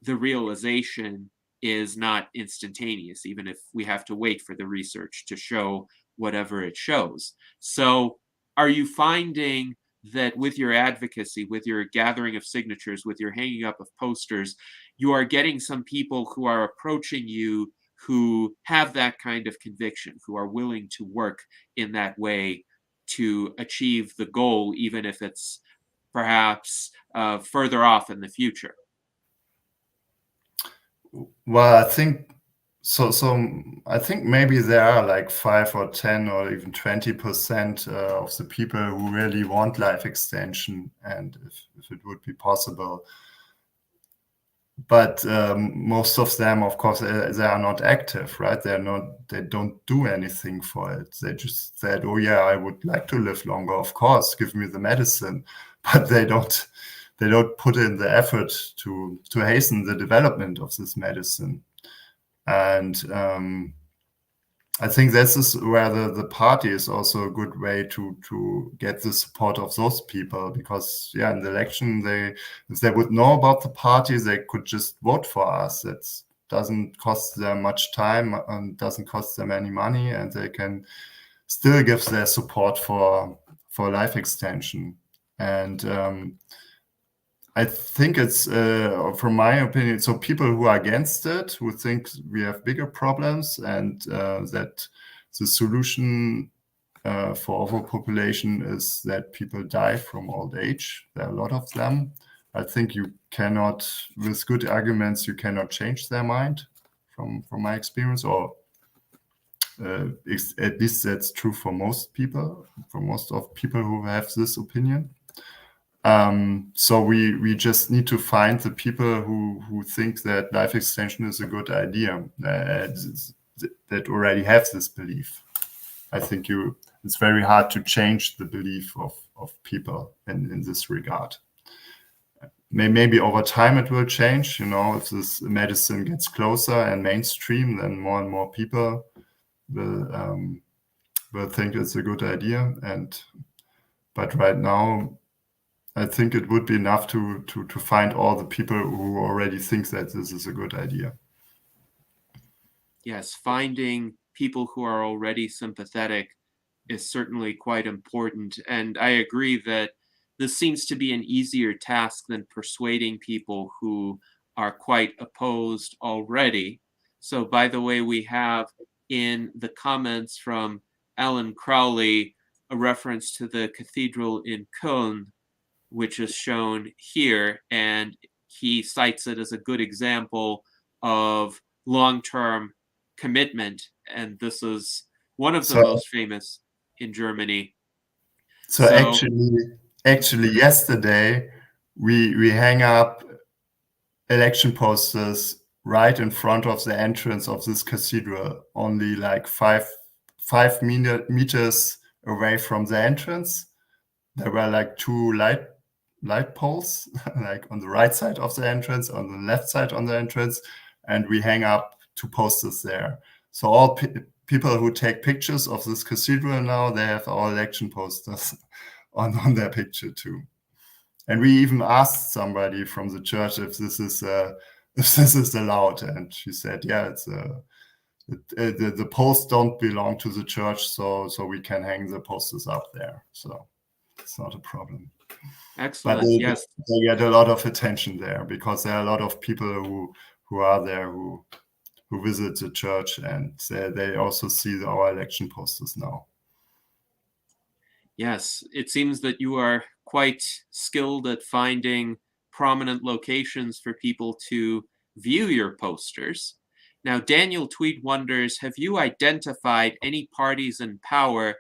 the realization is not instantaneous, even if we have to wait for the research to show whatever it shows. So are you finding that with your advocacy, with your gathering of signatures, with your hanging up of posters, you are getting some people who are approaching you who have that kind of conviction, who are willing to work in that way to achieve the goal, even if it's perhaps further off in the future? Well, I think so. I think maybe there are like 5 or 10 or even 20% of the people who really want life extension, and if it would be possible. But most of them, of course, they are not active, right? They don't do anything for it. They just said, "Oh yeah, I would like to live longer. Of course, give me the medicine," but they don't put in the effort to hasten the development of this medicine. And I think this is where the party is also a good way to get the support of those people, because yeah, in the election, if they would know about the party, they could just vote for us. It doesn't cost them much time and doesn't cost them any money, and they can still give their support for life extension. And I think it's, from my opinion, so people who are against it, who think we have bigger problems and that the solution for overpopulation is that people die from old age. There are a lot of them. I think you cannot, with good arguments, you cannot change their mind from my experience, or at least that's true for most people, for most of people who have this opinion. So we just need to find the people who think that life extension is a good idea, that already have this belief. I think it's very hard to change the belief of people in this regard. Maybe over time it will change, if this medicine gets closer and mainstream, then more and more people will think it's a good idea. But right now, I think it would be enough to find all the people who already think that this is a good idea. Yes, finding people who are already sympathetic is certainly quite important. And I agree that this seems to be an easier task than persuading people who are quite opposed already. So, by the way, we have in the comments from Alan Crowley a reference to the cathedral in Köln, which is shown here, and he cites it as a good example of long-term commitment, and this is one of the most famous in Germany. So actually yesterday we hang up election posters right in front of the entrance of this cathedral, only like five meters away from the entrance. There were like two light poles, like on the right side of the entrance, on the left side on the entrance, and we hang up two posters there. So all people who take pictures of this cathedral now, they have our election posters on their picture too. And we even asked somebody from the church if this is allowed, and she said, yeah, it's the posts don't belong to the church, so we can hang the posters up there. So it's not a problem. Excellent. But yes, they get a lot of attention there because there are a lot of people who are there who visit the church, and they also see our election posters now. Yes, it seems that you are quite skilled at finding prominent locations for people to view your posters. Now, Daniel Tweed wonders, have you identified any parties in power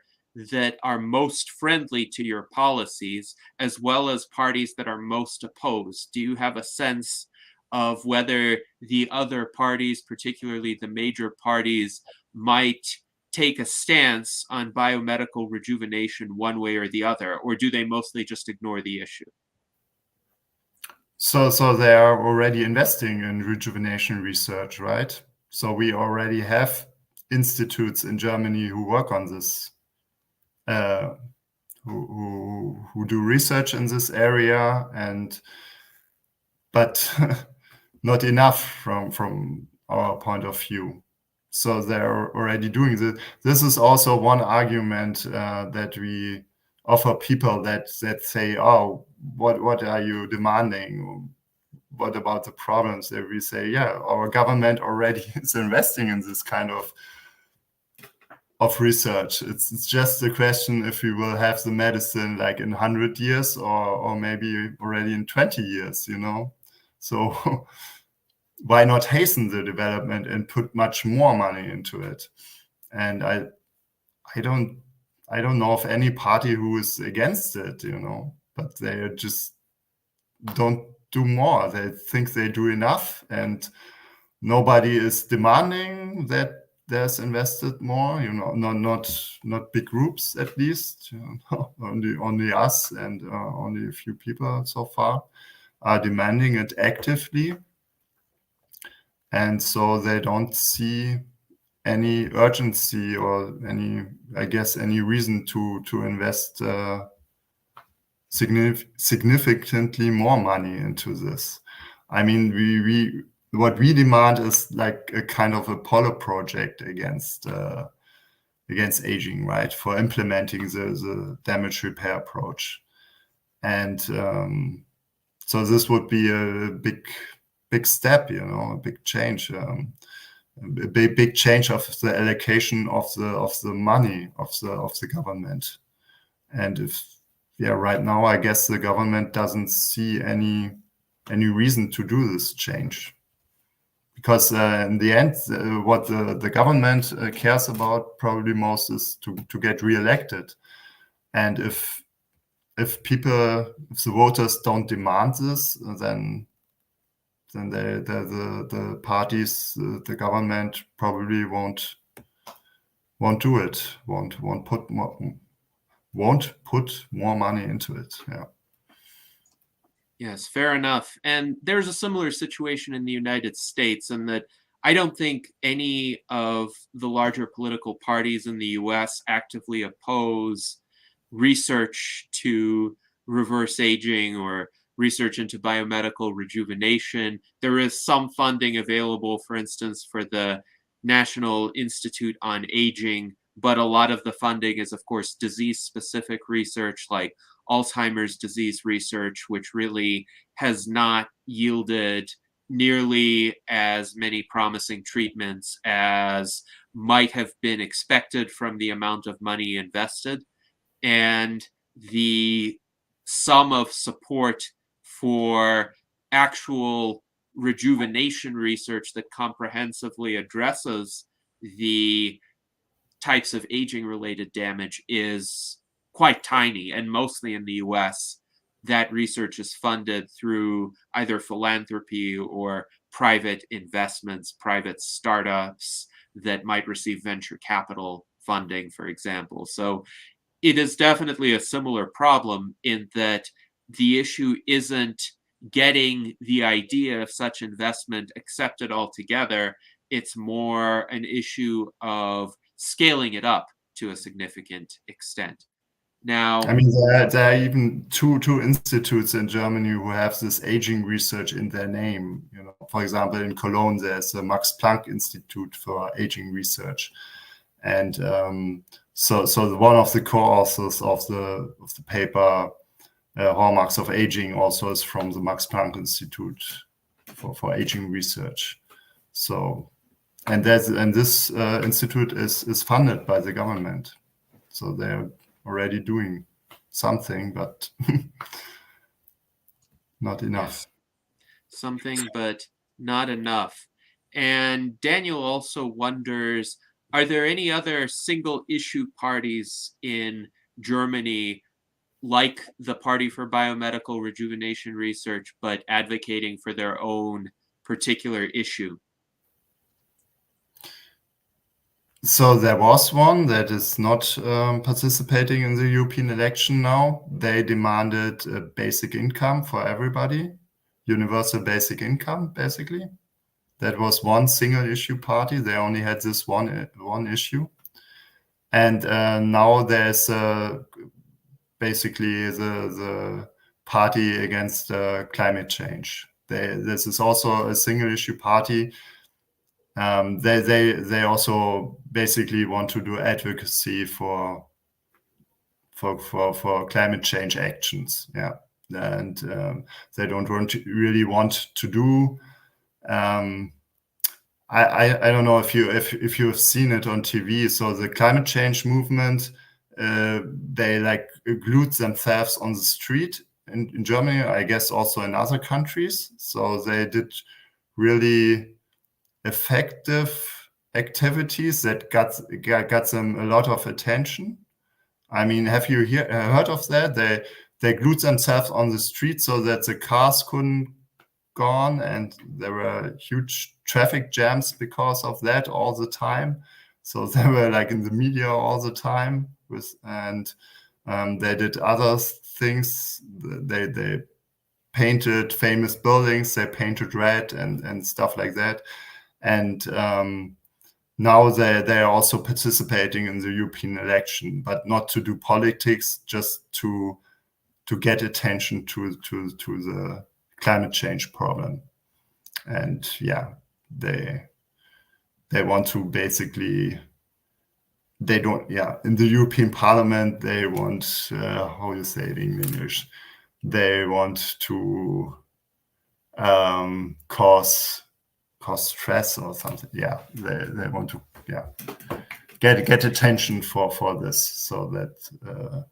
that are most friendly to your policies, as well as parties that are most opposed? Do you have a sense of whether the other parties, particularly the major parties, might take a stance on biomedical rejuvenation one way or the other, or do they mostly just ignore the issue? So they are already investing in rejuvenation research, right? So we already have institutes in Germany who work on this, who do research in this area, but not enough from our point of view. So they're already doing this. This is also one argument that we offer people that say, "Oh, what are you demanding? What about the problems?" That we say, "Yeah, our government already is investing in this kind of research. It's just a question if we will have the medicine like in 100 years or maybe already in 20 years, you know." So why not hasten the development and put much more money into it? And I don't know of any party who is against it, you know, but they just don't do more. They think they do enough, and nobody is demanding that there's invested more, you know, not big groups at least, you know, only us and only a few people so far are demanding it actively. And so they don't see any urgency or any reason to invest significantly more money into this. I mean, what we demand is like a kind of Apollo project against aging, right? For implementing the damage repair approach. And so this would be a big step, you know, a big change, a big change of the allocation of the money of the government. And right now, I guess the government doesn't see any reason to do this change, because in the end, what the government cares about probably most is to get reelected. And if the voters don't demand this, then the parties, the government probably won't do it, won't put more money into it. Yeah. Yes, fair enough. And there's a similar situation in the United States, in that I don't think any of the larger political parties in the US actively oppose research to reverse aging or research into biomedical rejuvenation. There is some funding available, for instance, for the National Institute on Aging, but a lot of the funding is, of course, disease-specific research like Alzheimer's disease research, which really has not yielded nearly as many promising treatments as might have been expected from the amount of money invested. And the sum of support for actual rejuvenation research that comprehensively addresses the types of aging related damage is quite tiny, and mostly in the US. That research is funded through either philanthropy or private investments, private startups that might receive venture capital funding, for example. So it is definitely a similar problem, in that the issue isn't getting the idea of such investment accepted altogether. It's more an issue of scaling it up to a significant extent. Now, I mean, there are even two institutes in Germany who have this aging research in their name. You know, for example, in Cologne, there's the Max Planck Institute for Aging Research, and so one of the co-authors of the paper, Hallmarks of Aging, also is from the Max Planck Institute for Aging Research. So, and this institute is funded by the government, so they're already doing something, but not enough. Yes. Something, but not enough. And Daniel also wonders, are there any other single issue parties in Germany, like the Party for Biomedical Rejuvenation Research, but advocating for their own particular issue? So there was one that is not participating in the European election now. They demanded a basic income for everybody, universal basic income, basically. That was one single issue party. They only had this one issue. And now there's basically the party against climate change. This is also a single issue party. They also basically want to do advocacy for climate change actions. Yeah, and they don't really want to do. I don't know if you've seen it on TV. So the climate change movement, they like glued themselves on the street in Germany, I guess also in other countries. So they did really effective activities that got them a lot of attention. I mean, have you heard of that? They glued themselves on the street so that the cars couldn't go on, and there were huge traffic jams because of that all the time. So they were like in the media all the time and they did other things. They painted famous buildings, they painted red and stuff like that. And now they're also participating in the European election, but not to do politics, just to get attention to the climate change problem. And yeah, they want to basically, they don't, yeah, in the European Parliament, they want, how you say it in English, they want to cause stress or something. Yeah, they want to get attention for this, so that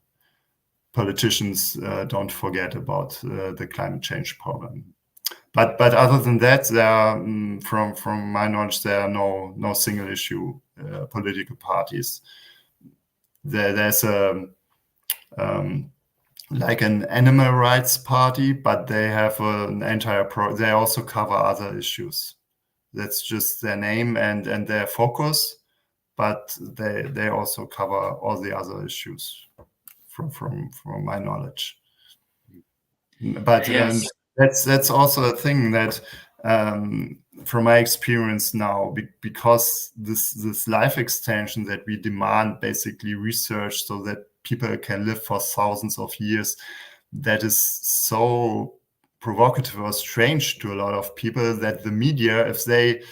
politicians don't forget about the climate change problem. But other than that, there are, from my knowledge, there are no single issue political parties. There's a like an animal rights party, but they have an entire they also cover other issues. That's just their name and their focus, but they also cover all the other issues from my knowledge. But Yes. that's also a thing that from my experience now, because this life extension that we demand, basically research so that people can live for thousands of years, that is so provocative or strange to a lot of people that the media, if they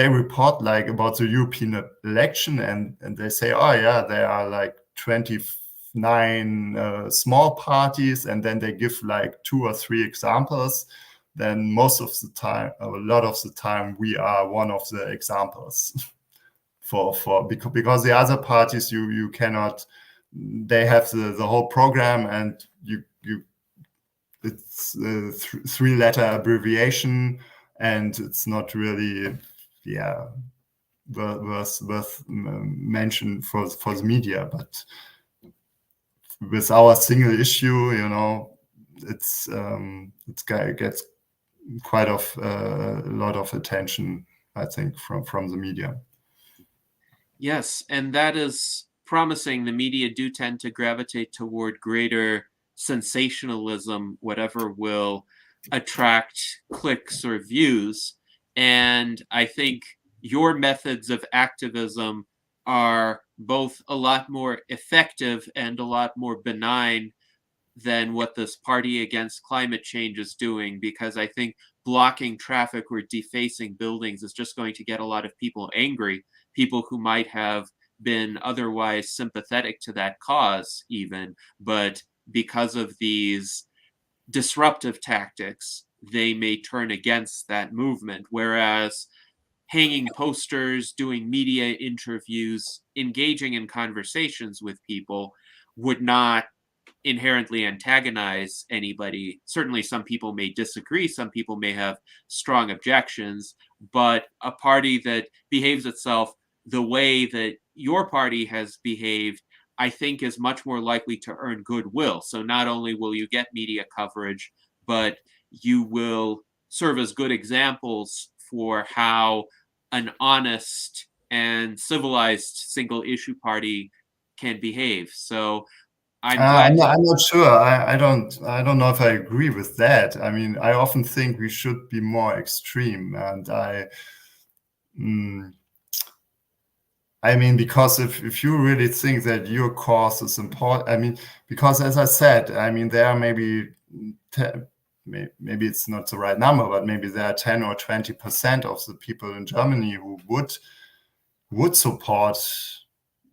report like about the European election and they say, oh yeah, there are like 29 small parties, and then they give like 2 or 3 examples, then most of the time, a lot of the time, we are one of the examples because the other parties you cannot, they have the whole program, and it's a 3-letter abbreviation, and it's not really worth mention for the media. But with our single issue, it gets quite a lot of attention, I think, from the media. Yes, and that is promising. The media do tend to gravitate toward greater sensationalism, whatever will attract clicks or views. And I think your methods of activism are both a lot more effective and a lot more benign than what this party against climate change is doing, because I think blocking traffic or defacing buildings is just going to get a lot of people angry, people who might have been otherwise sympathetic to that cause even, but because of these disruptive tactics, they may turn against that movement. Whereas hanging posters, doing media interviews, engaging in conversations with people would not inherently antagonize anybody. Certainly, some people may disagree, some people may have strong objections, but a party that behaves itself the way that your party has behaved, I think, is much more likely to earn goodwill. So not only will you get media coverage, but you will serve as good examples for how an honest and civilized single issue party can behave. So I'm glad to. I'm not sure. I don't know if I agree with that. I mean, I often think we should be more extreme, and mm, I mean, because if you really think that your cause is important, I mean, because as I said, I mean, there are maybe 10, maybe it's not the right number, but maybe there are 10 or 20% of the people in Germany who would support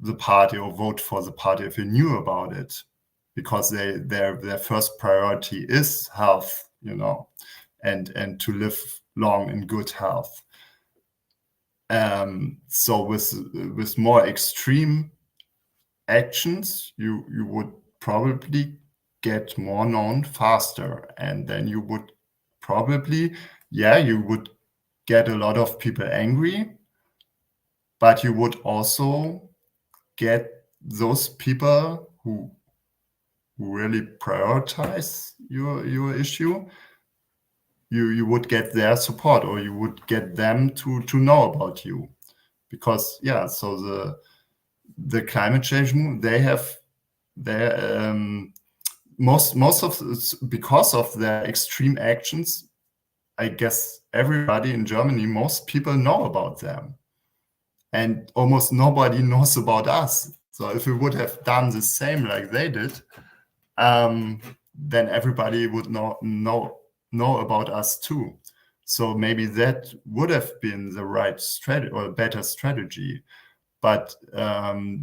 the party or vote for the party if you knew about it, because their first priority is health, you know, and to live long in good health. So with more extreme actions, you would probably get more known faster, and then you would probably, yeah, you would get a lot of people angry, but you would also get those people who really prioritize your issue. You would get their support, or you would get them to know about you, because yeah, so the climate change movement, they have their most of because of their extreme actions. I guess everybody in Germany, most people know about them, and almost nobody knows about us. So if we would have done the same like they did, then everybody would know about us too. So maybe that would have been the right strategy or better strategy. But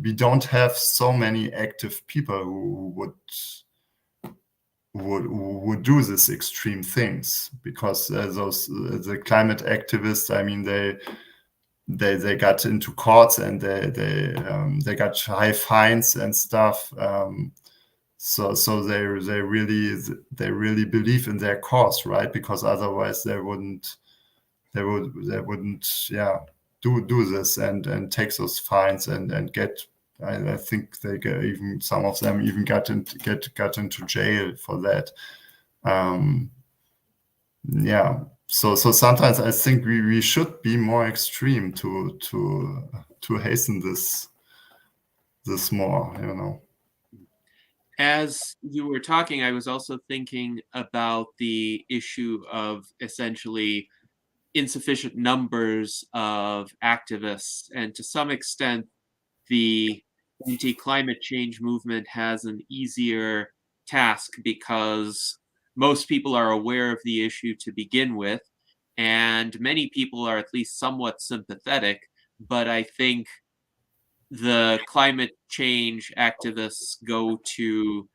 we don't have so many active people who would do these extreme things, because those the climate activists, I mean, they got into courts, and they got high fines and stuff. So they really believe in their cause, right? Because otherwise they wouldn't yeah do this and take those fines and get. I think they get, even some of them even got into jail for that. Yeah. So sometimes I think we should be more extreme to hasten this more, you know. As you were talking, I was also thinking about the issue of essentially insufficient numbers of activists, and to some extent, the anti-climate change movement has an easier task because most people are aware of the issue to begin with, and many people are at least somewhat sympathetic. But I think the climate change activists go to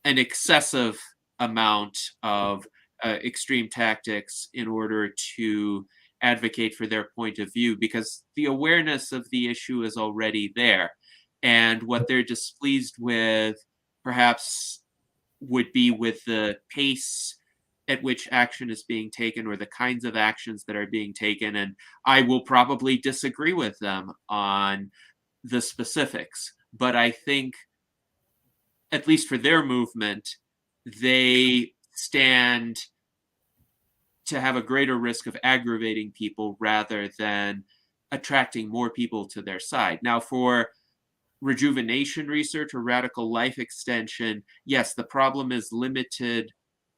an excessive amount of extreme tactics in order to advocate for their point of view, because the awareness of the issue is already there. And what they're displeased with perhaps would be with the pace at which action is being taken, or the kinds of actions that are being taken. And I will probably disagree with them on the specifics, but I think, at least for their movement, they stand to have a greater risk of aggravating people rather than attracting more people to their side. Now, for rejuvenation research or radical life extension, yes, the problem is limited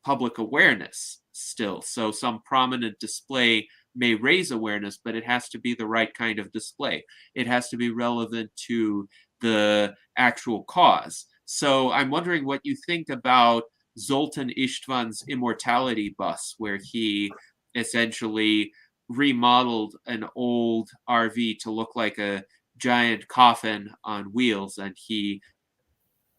public awareness still. So some prominent display may raise awareness, but it has to be the right kind of display. It has to be relevant to the actual cause. So I'm wondering what you think about Zoltan Istvan's Immortality bus, where he essentially remodeled an old RV to look like a giant coffin on wheels, and he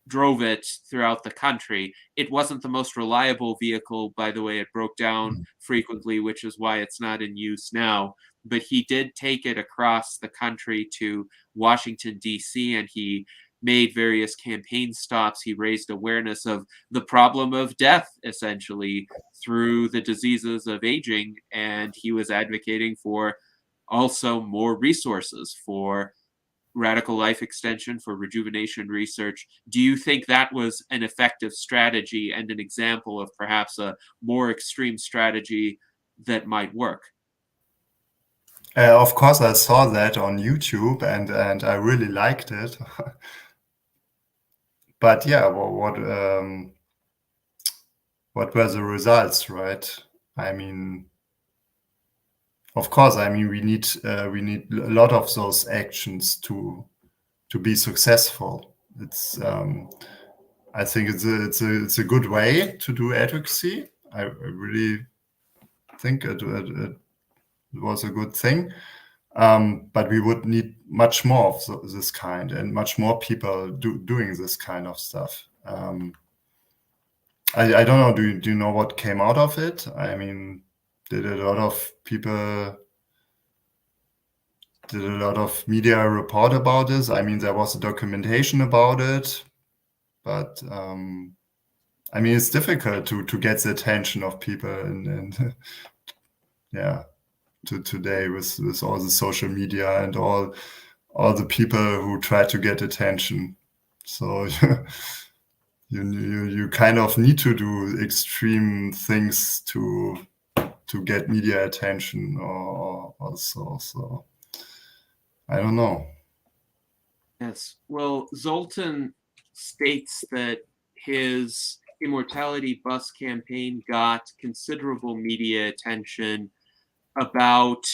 drove it throughout the country. It wasn't the most reliable vehicle, by the way. It broke down frequently, which is why it's not in use now. But he did take it across the country to Washington, D.C., and he made various campaign stops. He raised awareness of the problem of death, essentially, through the diseases of aging. And he was advocating for also more resources for radical life extension, for rejuvenation research. Do you think that was an effective strategy and an example of perhaps a more extreme strategy that might work. Of course, I saw that on YouTube, and I really liked it. But yeah, what were the results, right? I mean, of course, I mean we need a lot of those actions to be successful. It's I think it's a good way to do advocacy. I really think it was a good thing. But we would need much more of this kind, and much more people doing this kind of stuff. I don't know. Do you know what came out of it? I mean, did a lot of media report about this? I mean, there was a documentation about it, but I mean, it's difficult to get the attention of people, and yeah, today with all the social media and all the people who try to get attention. So you kind of need to do extreme things to get media attention, or also. So I don't know. Yes. Well, Zoltan states that his Immortality bus campaign got considerable media attention, about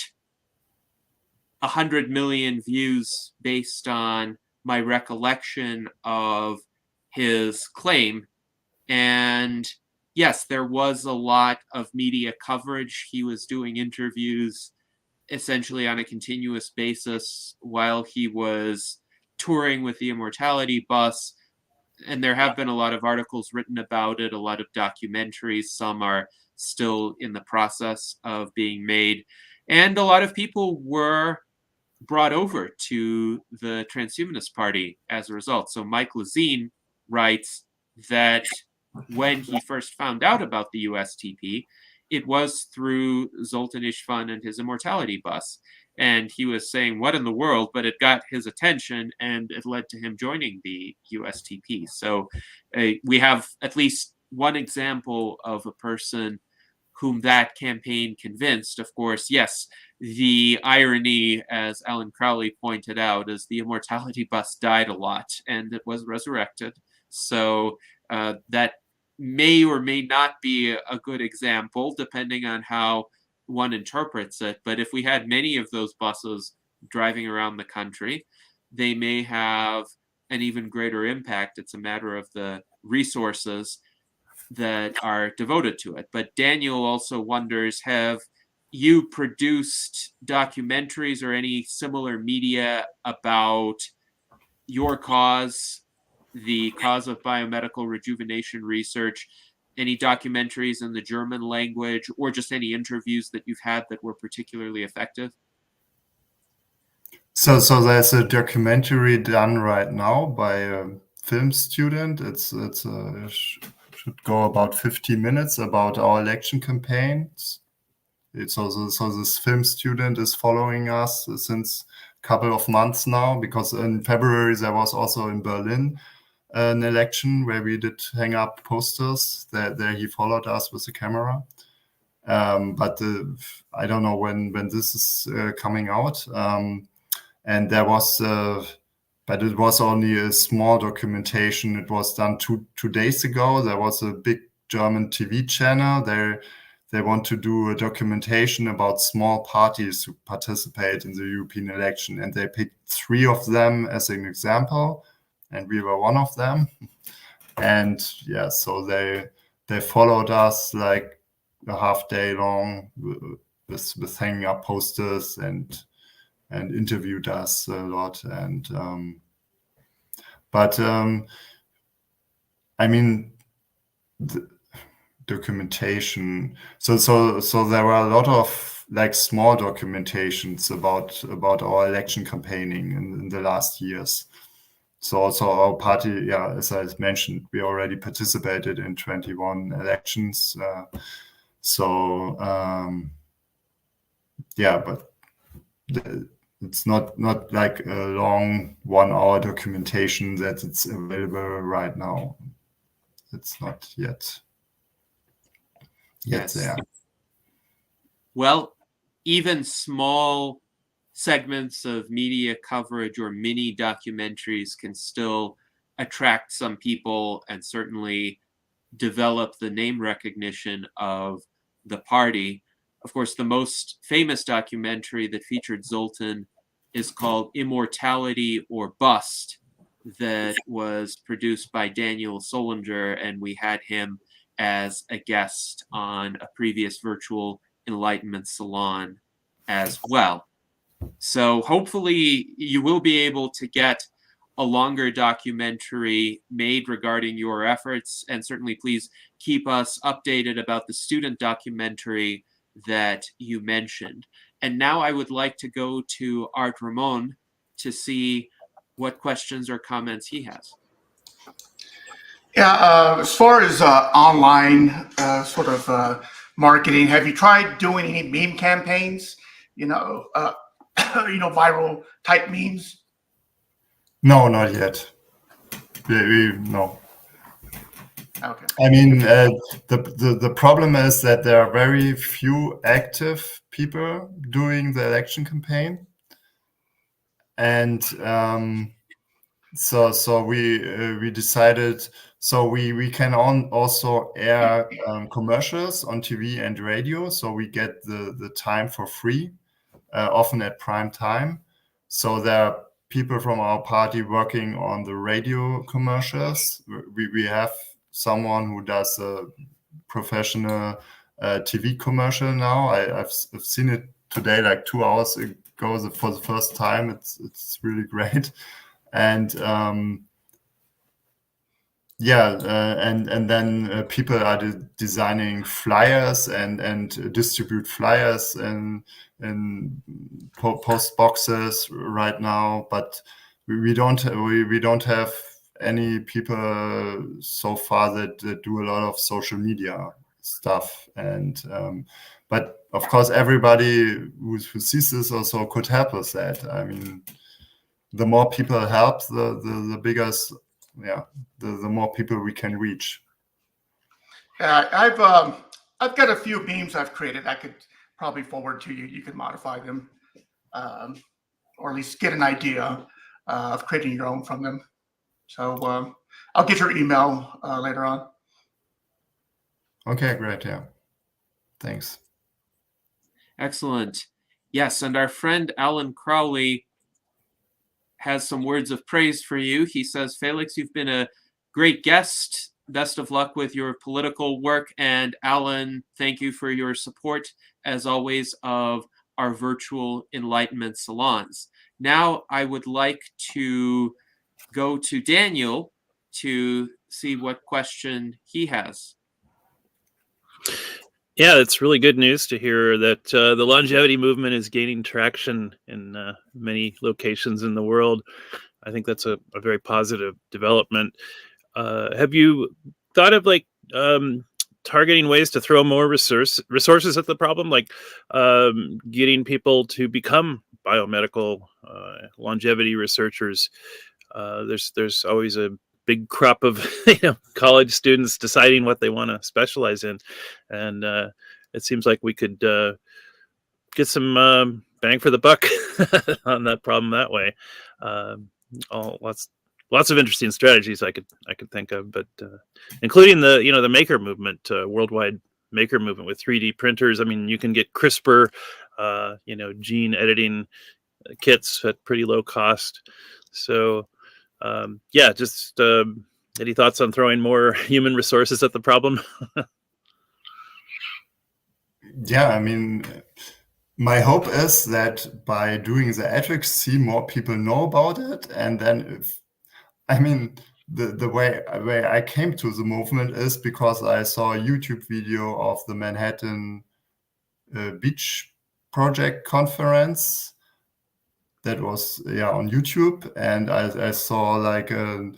100 million views based on my recollection of his claim. And yes, there was a lot of media coverage. He was doing interviews essentially on a continuous basis while he was touring with the Immortality bus. And there have been a lot of articles written about it, a lot of documentaries. Some are still in the process of being made. And a lot of people were brought over to the Transhumanist Party as a result. So Mike Lazine writes that when he first found out about the USTP, it was through Zoltan Istvan and his Immortality bus. And he was saying, what in the world? But it got his attention, and it led to him joining the USTP. So we have at least one example of a person whom that campaign convinced. Of course, yes, the irony, as Alan Crowley pointed out, is the Immortality bus died a lot and it was resurrected. So that may or may not be a good example, depending on how one interprets it. But if we had many of those buses driving around the country, they may have an even greater impact. It's a matter of the resources that are devoted to it. But Daniel also wonders, have you produced documentaries or any similar media about your cause, the cause of biomedical rejuvenation research, any documentaries in the German language, or just any interviews that you've had that were particularly effective? So there's a documentary done right now by a film student. It should go about 15 minutes about our election campaigns. So this film student is following us since a couple of months now, because in February there was also in Berlin an election where we did hang up posters. There he followed us with the camera. But I don't know when this is coming out. And there was, but it was only a small documentation. It was done two days ago. There was a big German TV channel. They want to do a documentation about small parties who participate in the European election, and they picked 3 of them as an example, and we were one of them. And yeah, so they followed us like a half day long with hanging up posters and interviewed us a lot. And but I mean, the documentation. So there were a lot of like small documentations about our election campaigning in the last years. So also our party, yeah, as I mentioned, we already participated in 21 elections. Yeah, but it's not like a long 1-hour documentation that it's available right now. It's not yet Yes. there. Well, even small segments of media coverage or mini documentaries can still attract some people and certainly develop the name recognition of the party. Of course, the most famous documentary that featured Zoltan is called Immortality or Bust, that was produced by Daniel Solinger, and we had him as a guest on a previous virtual Enlightenment Salon as well. So hopefully you will be able to get a longer documentary made regarding your efforts, and certainly please keep us updated about the student documentary that you mentioned. And now I would like to go to Art Ramon to see what questions or comments he has. Yeah, as far as online sort of marketing, have you tried doing any meme campaigns? Viral type memes. No, not yet. No. Okay. I mean, the problem is that there are very few active people doing the election campaign, and so we decided, so we can also air commercials on TV and radio, so we get the time for free, often at prime time. So there are people from our party working on the radio commercials. We have someone who does a professional TV commercial now. I've seen it today, like 2 hours ago, for the first time. It's really great. And and then people are designing flyers and distribute flyers in post boxes right now, but we don't have any people so far that do a lot of social media stuff. And but of course everybody who sees this also could help us that. I mean, the more people help, the bigger, the more people we can reach. Yeah, I've got a few memes I've created. I could probably forward to you. You can modify them, or at least get an idea of creating your own from them. So I'll get your email later on. Okay, great. Yeah, thanks. Excellent. Yes, and our friend Alan Crowley has some words of praise for you. He says, Felix, you've been a great guest. Best of luck with your political work. And Alan, thank you for your support, as always, of our virtual Enlightenment salons. Now I would like to go to Daniel to see what question he has. Yeah, it's really good news to hear that the longevity movement is gaining traction in many locations in the world. I think that's a very positive development. Have you thought of targeting ways to throw more resources at the problem, like getting people to become biomedical longevity researchers? There's always a big crop of college students deciding what they want to specialize in, and it seems like we could get some bang for the buck on that problem that way. Lots of interesting strategies I could think of, but including the maker movement, worldwide maker movement with 3D printers. I mean, you can get CRISPR, gene editing kits at pretty low cost. So just any thoughts on throwing more human resources at the problem? Yeah, I mean, my hope is that by doing the advocacy, more people know about it. And then the way I came to the movement is because I saw a YouTube video of the Manhattan Beach Project conference that was on YouTube, and I saw like a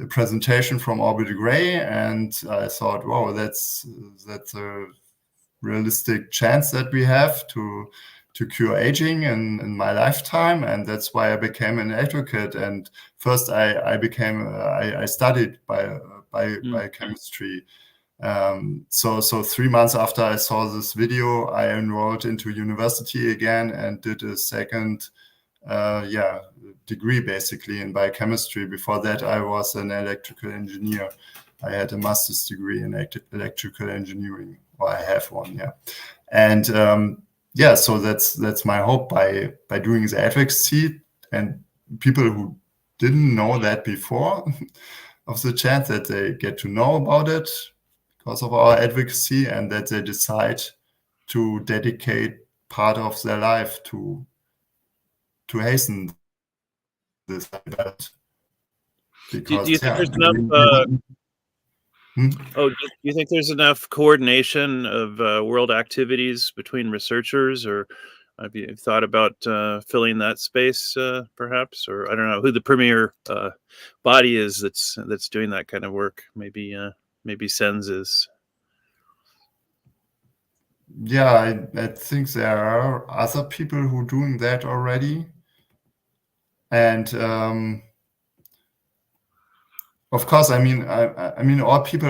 presentation from Orbit Gray, and I thought, wow, that's a realistic chance that we have to cure aging in my lifetime. And that's why I became an advocate. And first I studied biochemistry, So 3 months after I saw this video, I enrolled into university again and did a second degree basically in biochemistry. Before that, I was an electrical engineer. I had a master's degree in electrical engineering, or I have one, yeah. And so that's my hope by doing the advocacy, and people who didn't know that before of the chance that they get to know about it because of our advocacy, and that they decide to dedicate part of their life to hasten this development. Because do you think there's enough? Do you think there's enough coordination of world activities between researchers, or have you thought about filling that space, perhaps? Or I don't know who the premier body is that's doing that kind of work. Maybe SENS is. Yeah, I think there are other people who are doing that already, and of course, I mean, all people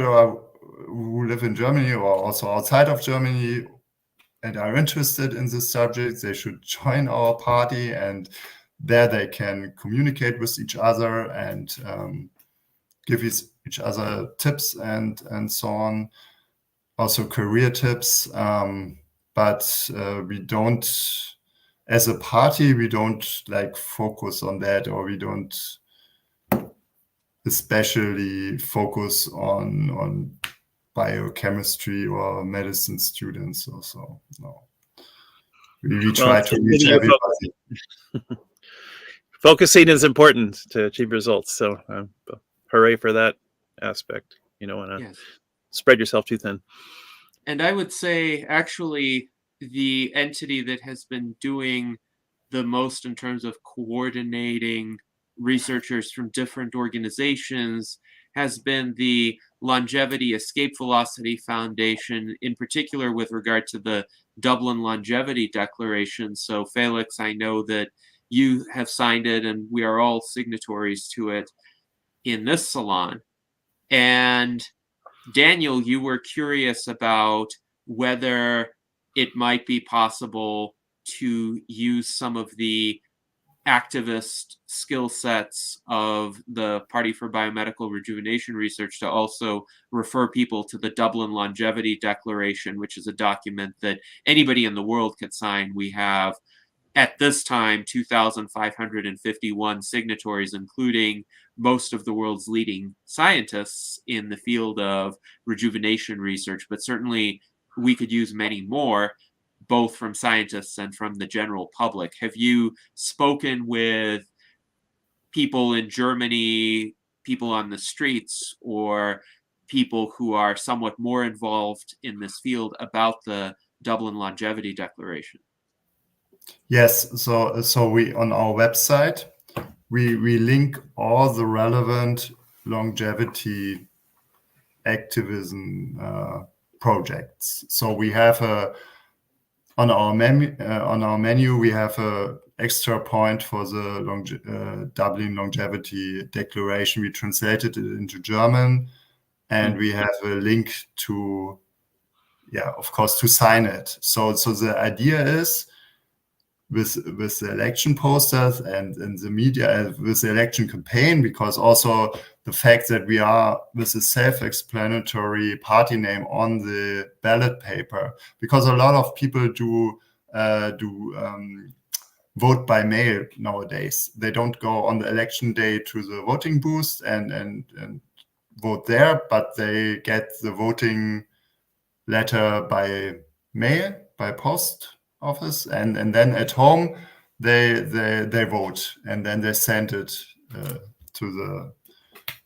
who live in Germany or also outside of Germany and are interested in this subject, they should join our party, and there they can communicate with each other and give each other tips and so on, also career tips. But we don't, as a party, we don't like focus on that, or we don't especially focus on biochemistry or medicine students or so. No, we try to reach everybody. Focusing is important to achieve results, so hooray for that aspect. You don't want to spread yourself too thin. And I would say, actually, the entity that has been doing the most in terms of coordinating researchers from different organizations has been the Longevity Escape Velocity Foundation, in particular with regard to the Dublin Longevity Declaration. So, Felix, I know that you have signed it, and we are all signatories to it in this salon. And Daniel, you were curious about whether it might be possible to use some of the activist skill sets of the Party for Biomedical Rejuvenation Research to also refer people to the Dublin Longevity Declaration, which is a document that anybody in the world could sign. We have, at this time, 2,551 signatories, including most of the world's leading scientists in the field of rejuvenation research, but certainly we could use many more, both from scientists and from the general public. Have you spoken with people in Germany, people on the streets, or people who are somewhat more involved in this field about the Dublin Longevity Declaration? Yes, so we, on our website, we link all the relevant longevity activism projects. So we have on our menu we have a extra point for the Dublin Longevity Declaration. We translated it into German, and we have a link to, of course, to sign it. So the idea is, with the election posters and the media, with the election campaign, because also the fact that we are with a self-explanatory party name on the ballot paper, because a lot of people do vote by mail nowadays. They don't go on the election day to the voting booth and vote there, but they get the voting letter by mail, by post office, and then at home they vote, and then they send it to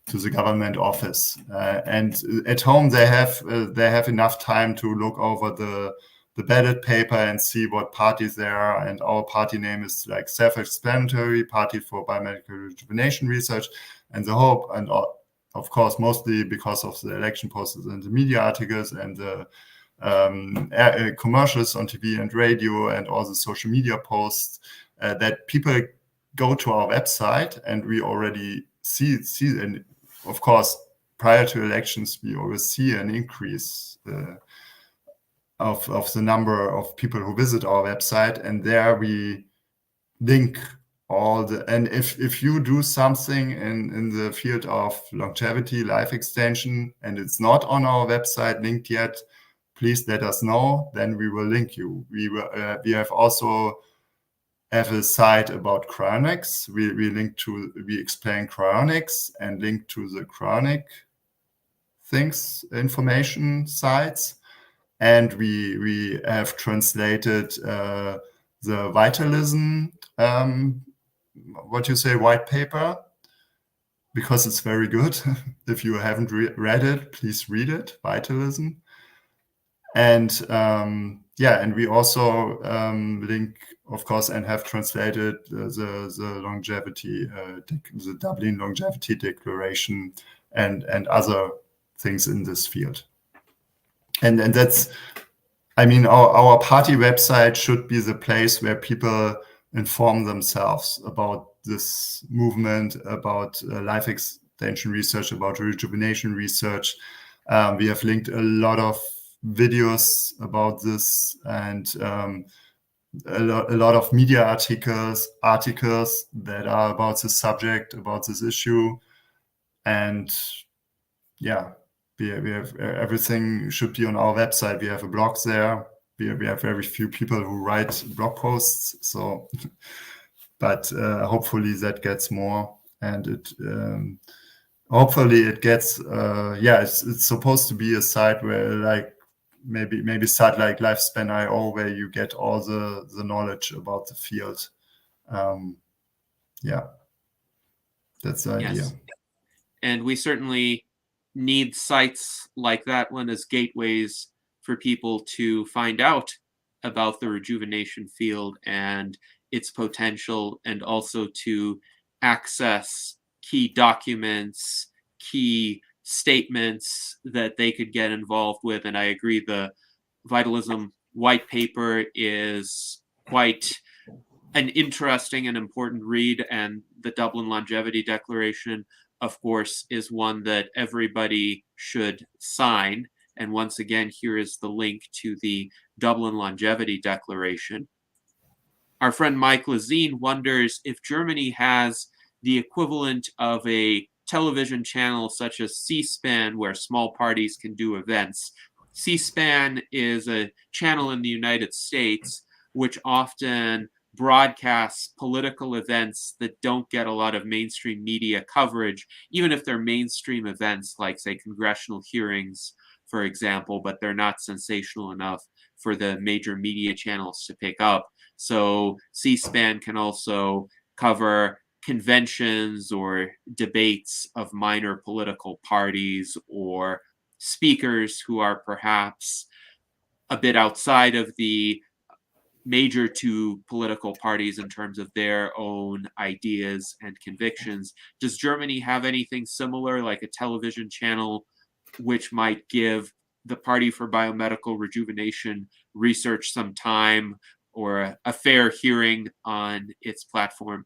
the government office, and at home they have enough time to look over the ballot paper and see what parties there are. And our party name is like self-explanatory, Party for Biomedical Rejuvenation Research, and the hope, and of course mostly because of the election posters and the media articles and the commercials on TV and radio and all the social media posts, that people go to our website, and we already see, and of course prior to elections, we always see an increase of the number of people who visit our website, and there we link all the, and if you do something in the field of longevity, life extension, and it's not on our website linked yet, please let us know, then we will link you. We have also have a site about cryonics. We explain cryonics and link to the cryonic things, information sites. And we have translated the vitalism, white paper, because it's very good. If you haven't read it, please read it, Vitalism. And and we also link, of course, and have translated the longevity, the Dublin Longevity Declaration, and other things in this field. And that's, I mean, our party website should be the place where people inform themselves about this movement, about life extension research, about rejuvenation research. We have linked a lot of videos about this, and a lot of media articles that are about this subject, about this issue. And yeah, we have everything should be on our website. We have a blog there. We have very few people who write blog posts, so but hopefully that gets more, and it hopefully it gets it's supposed to be a site where, like, maybe site like Lifespan.io, where you get all the knowledge about the field. That's the idea. Yes. And we certainly need sites like that one as gateways for people to find out about the rejuvenation field and its potential, and also to access key documents, key statements that they could get involved with. And I agree, the Vitalism white paper is quite an interesting and important read, and the Dublin Longevity Declaration, of course, is one that everybody should sign. And once again, here is the link to the Dublin Longevity Declaration. Our friend Mike Lazine wonders if Germany has the equivalent of a television channel such as C-SPAN, where small parties can do events. C-SPAN is a channel in the United States which often broadcasts political events that don't get a lot of mainstream media coverage, even if they're mainstream events like, say, congressional hearings, for example, but they're not sensational enough for the major media channels to pick up. So C-SPAN can also cover conventions or debates of minor political parties, or speakers who are perhaps a bit outside of the major two political parties in terms of their own ideas and convictions. Does Germany have anything similar, like a television channel which might give the Party for Biomedical Rejuvenation Research some time, or a fair hearing on its platform?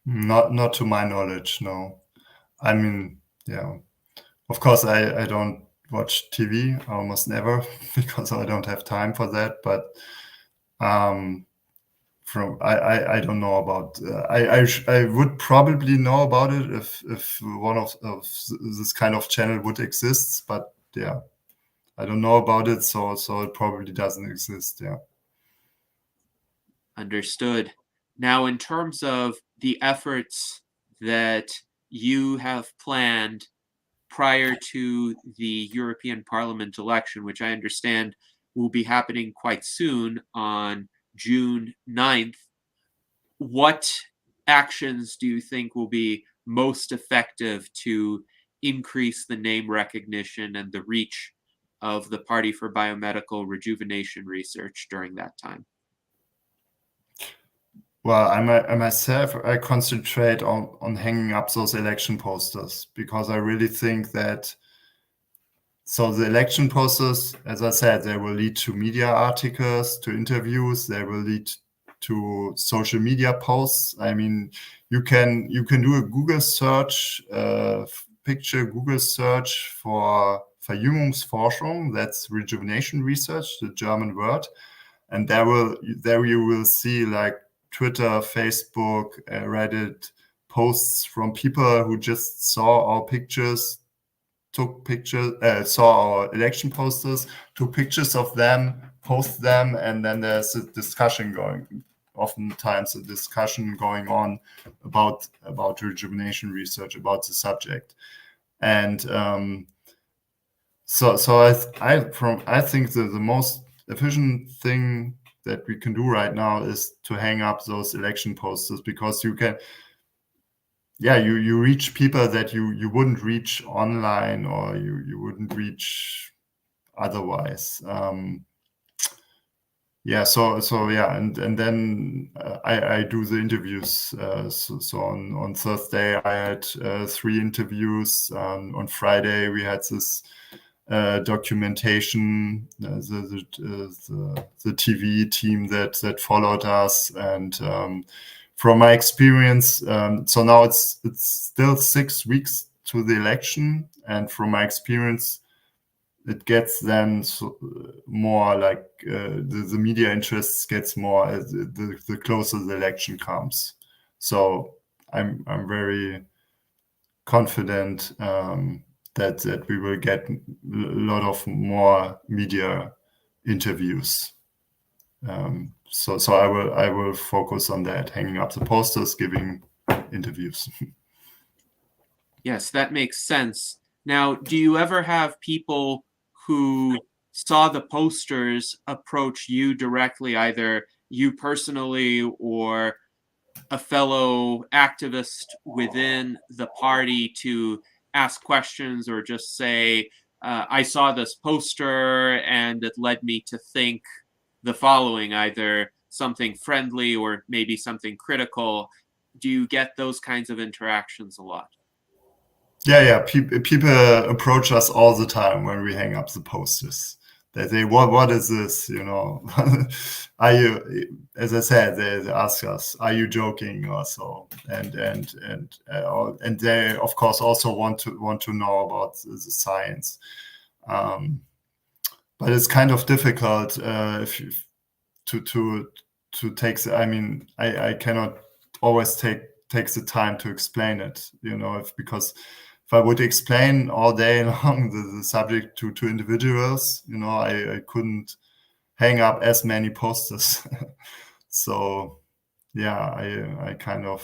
Not to my knowledge, no. I mean, yeah, of course, I don't watch TV almost never because I don't have time for that. But I don't know about. I would probably know about it if one of this kind of channel would exist. But yeah, I don't know about it, so it probably doesn't exist. Yeah. Understood. Now, in terms of the efforts that you have planned prior to the European Parliament election, which I understand will be happening quite soon on June 9th, what actions do you think will be most effective to increase the name recognition and the reach of the Party for Biomedical Rejuvenation Research during that time? Well, I myself, I concentrate on hanging up those election posters, because I really think that, so the election posters, as I said, they will lead to media articles, to interviews, they will lead to social media posts. I mean, you can do a Google search picture Google search for Verjüngungsforschung, that's rejuvenation research, the German word, and there you will see like Twitter, Facebook, Reddit posts from people who just saw our pictures, took pictures, saw our election posters, took pictures of them, post them, and then there's a discussion going. Oftentimes, a discussion going on about rejuvenation research, about the subject, and so I think the most efficient thing that we can do right now is to hang up those election posters, because you can, you reach people that you wouldn't reach online, or you wouldn't reach otherwise. And then I do the interviews. So on Thursday I had 3 interviews. On Friday we had this documentation, the TV team that followed us, and from my experience, so now it's still 6 weeks to the election, and from my experience, it gets then more like the media interests gets more as the closer the election comes. So I'm very confident that we will get a lot of more media interviews. So I will focus on that, hanging up the posters, giving interviews. Yes, that makes sense. Now, do you ever have people who saw the posters approach you directly, either you personally or a fellow activist within the party, to ask questions or just say, I saw this poster and it led me to think the following, either something friendly or maybe something critical? Do you get those kinds of interactions a lot? Yeah. People approach us all the time when we hang up the posters. They say, "What is this? You know, are you?" As I said, they ask us, "Are you joking?" or so, and they of course also want to know about the science. But it's kind of difficult if you, to take. I mean, I cannot always take the time to explain it. You know, because if I would explain all day long the subject to individuals, you know, I couldn't hang up as many posters. So yeah, I kind of,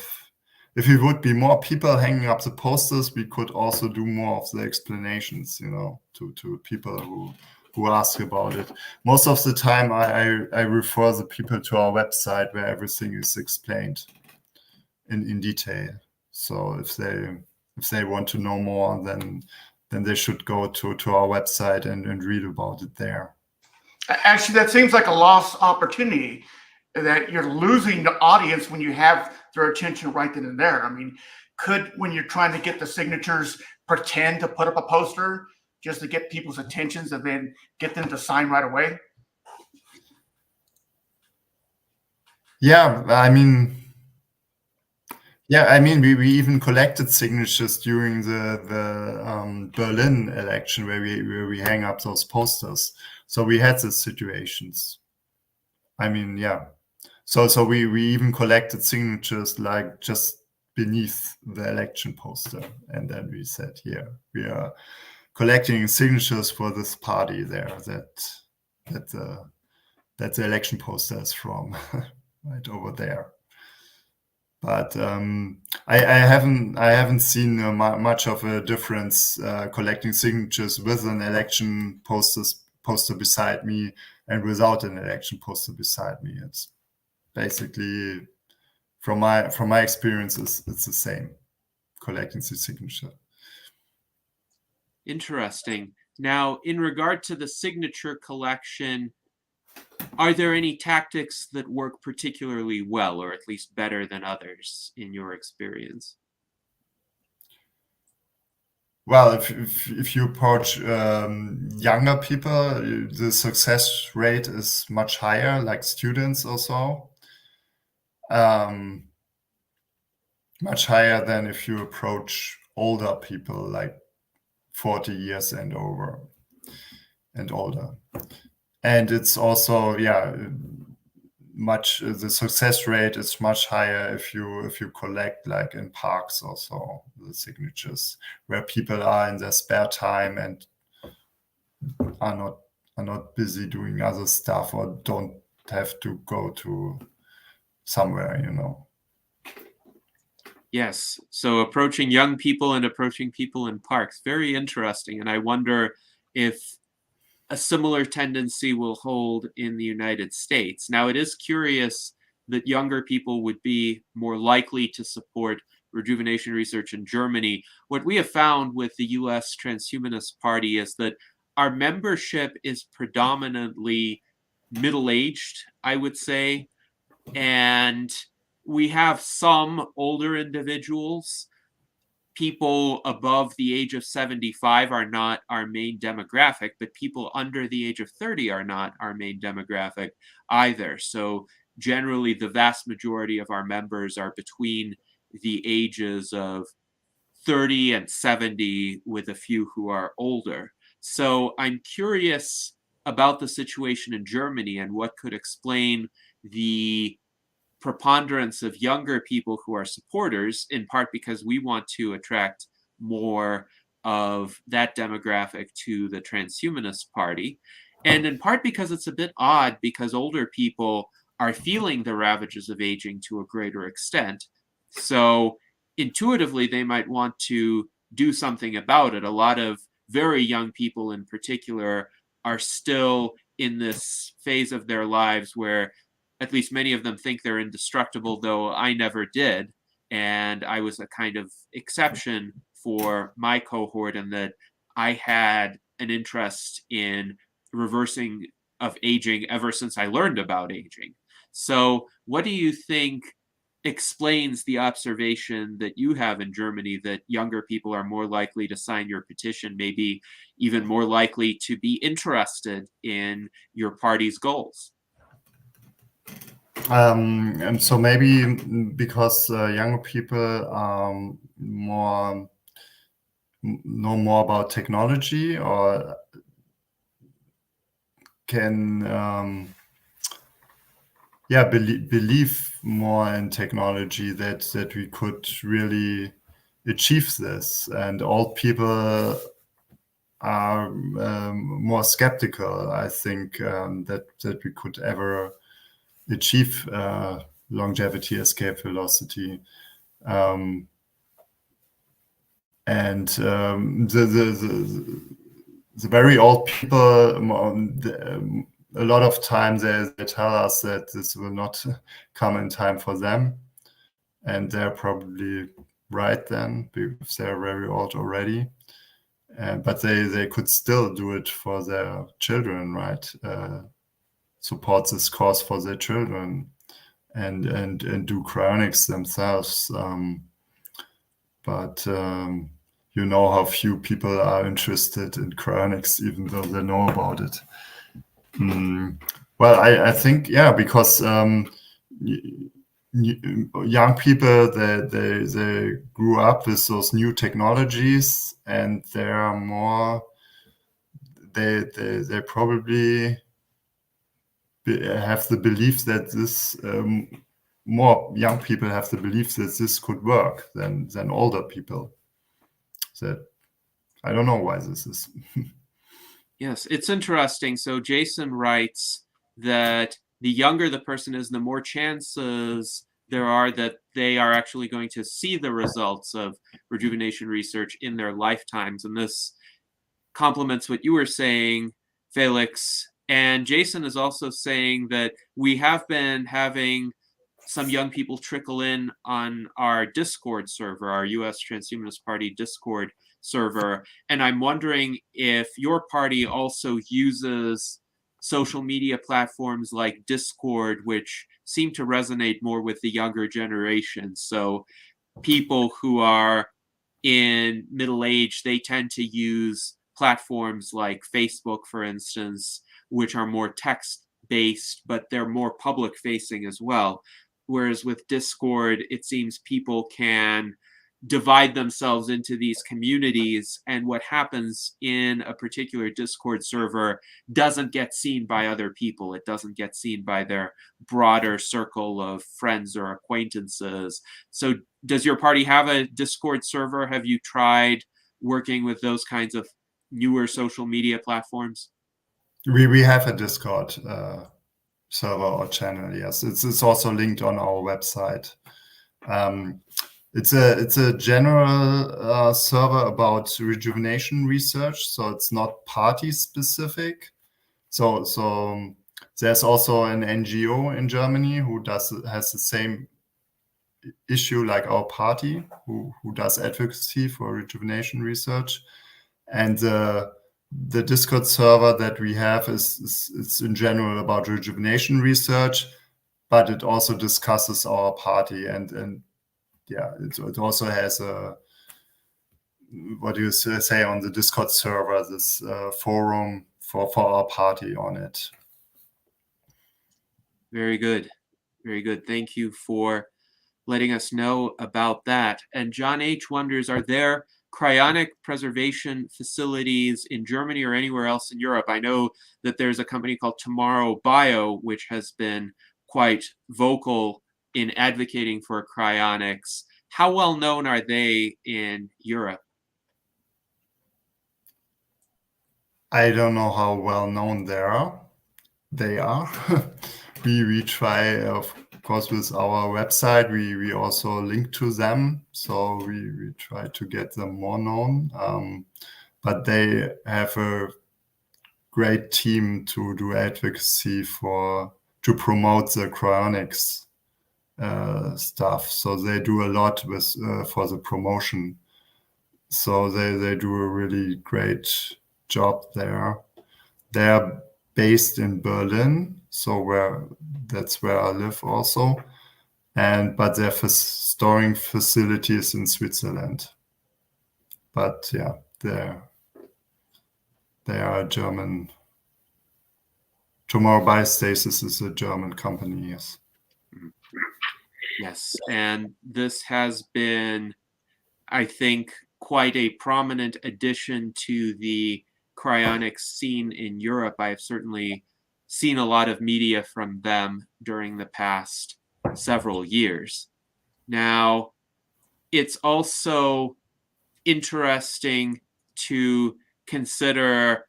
if it would be more people hanging up the posters, we could also do more of the explanations, you know, to people who ask about it. Most of the time I refer the people to our website where everything is explained in detail. So if they want to know more, then they should go to our website and read about it there. Actually, that seems like a lost opportunity, that you're losing the audience when you have their attention right then and there. I mean, when you're trying to get the signatures, pretend to put up a poster just to get people's attentions and then get them to sign right away? Yeah, I mean, we even collected signatures during the Berlin election where we hang up those posters. So we had these situations. I mean, yeah. So we even collected signatures like just beneath the election poster, and then we said, "Here we are collecting signatures for this party there that the election poster is from, right over there." But I haven't seen much of a difference collecting signatures with an election poster beside me and without an election poster beside me. It's basically, from my experience, it's the same, collecting the signature. Interesting. Now, in regard to the signature collection, are there any tactics that work particularly well, or at least better than others, in your experience? Well, if you approach younger people, the success rate is much higher, like students or so. Much higher than if you approach older people, like 40 years and over and older. And it's also, the success rate is much higher if you collect, like in parks also, the signatures, where people are in their spare time and are not busy doing other stuff or don't have to go to somewhere, Yes. So approaching young people and approaching people in parks, very interesting. And I wonder if a similar tendency will hold in the United States. Now, it is curious that younger people would be more likely to support rejuvenation research in Germany. What we have found with the US Transhumanist Party is that our membership is predominantly middle-aged, I would say, and we have some older individuals. People above the age of 75 are not our main demographic, but people under the age of 30 are not our main demographic either. So generally, the vast majority of our members are between the ages of 30 and 70, with a few who are older. So I'm curious about the situation in Germany and what could explain the preponderance of younger people who are supporters, in part because we want to attract more of that demographic to the Transhumanist Party, and in part because it's a bit odd because older people are feeling the ravages of aging to a greater extent. So intuitively, they might want to do something about it. A lot of very young people in particular are still in this phase of their lives where at least many of them think they're indestructible, though I never did. And I was a kind of exception for my cohort in that I had an interest in reversing of aging ever since I learned about aging. So what do you think explains the observation that you have in Germany that younger people are more likely to sign your petition, maybe even more likely to be interested in your party's goals? And so maybe because younger people know more about technology, or can believe more in technology, that we could really achieve this, and old people are more skeptical, I think, that we could ever achieve longevity, escape velocity, and the very old people, a lot of times they tell us that this will not come in time for them, and they're probably right then, because they're very old already. But they could still do it for their children, right? Support this cause for their children, and do cryonics themselves. But you know how few people are interested in cryonics, even though they know about it. Well, I think, because young people, they grew up with those new technologies, and they are more, they probably have the belief that this, more young people have the belief that this could work than older people. That I don't know why this is. Yes, it's interesting. So Jason writes that the younger the person is, the more chances there are that they are actually going to see the results of rejuvenation research in their lifetimes. And this complements what you were saying, Felix. And Jason is also saying that we have been having some young people trickle in on our Discord server, our US Transhumanist Party Discord server. And I'm wondering if your party also uses social media platforms like Discord, which seem to resonate more with the younger generation. So people who are in middle age, they tend to use platforms like Facebook, for instance, which are more text-based, but they're more public-facing as well. Whereas with Discord, it seems people can divide themselves into these communities, and what happens in a particular Discord server doesn't get seen by other people. It doesn't get seen by their broader circle of friends or acquaintances. So does your party have a Discord server? Have you tried working with those kinds of newer social media platforms? We have a Discord server or channel. Yes, it's also linked on our website. It's a general server about rejuvenation research, so it's not party specific. So there's also an NGO in Germany who has the same issue like our party, who does advocacy for rejuvenation research, and the Discord server that we have is in general about rejuvenation research, but it also discusses our party and yeah, it also has a, what do you say, on the Discord server, this forum for our party on it. Very good. Very good. Thank you for letting us know about that. And John H. wonders, are there cryonic preservation facilities in Germany or anywhere else in Europe? I know that there's a company called Tomorrow Bio, which has been quite vocal in advocating for cryonics. How well known are they in Europe? I don't know how well known they are. We try, of course, with our website, we also link to them. So we try to get them more known. But they have a great team to do advocacy to promote the cryonics stuff. So they do a lot with for the promotion. So they do a really great job there. They're based in Berlin, so that's where I live also, but they're storing facilities in Switzerland. But yeah, they are German. Tomorrow Biostasis is a German company, yes. Yes, and this has been, I think, quite a prominent addition to the cryonics scene in Europe. I have certainly seen a lot of media from them during the past several years. Now, it's also interesting to consider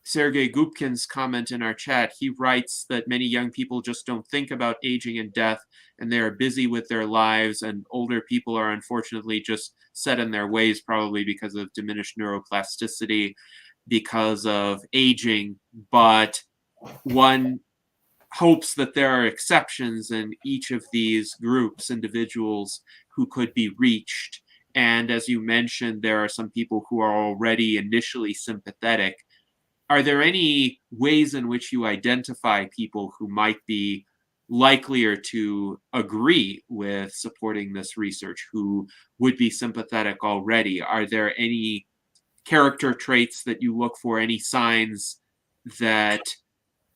Sergei Gubkin's comment in our chat. He writes that many young people just don't think about aging and death, and they are busy with their lives, and older people are unfortunately just set in their ways, probably because of diminished neuroplasticity, because of aging. But one hopes that there are exceptions in each of these groups, individuals who could be reached. And as you mentioned, there are some people who are already initially sympathetic. Are there any ways in which you identify people who might be likelier to agree with supporting this research, who would be sympathetic already? Are there any character traits that you look for, any signs that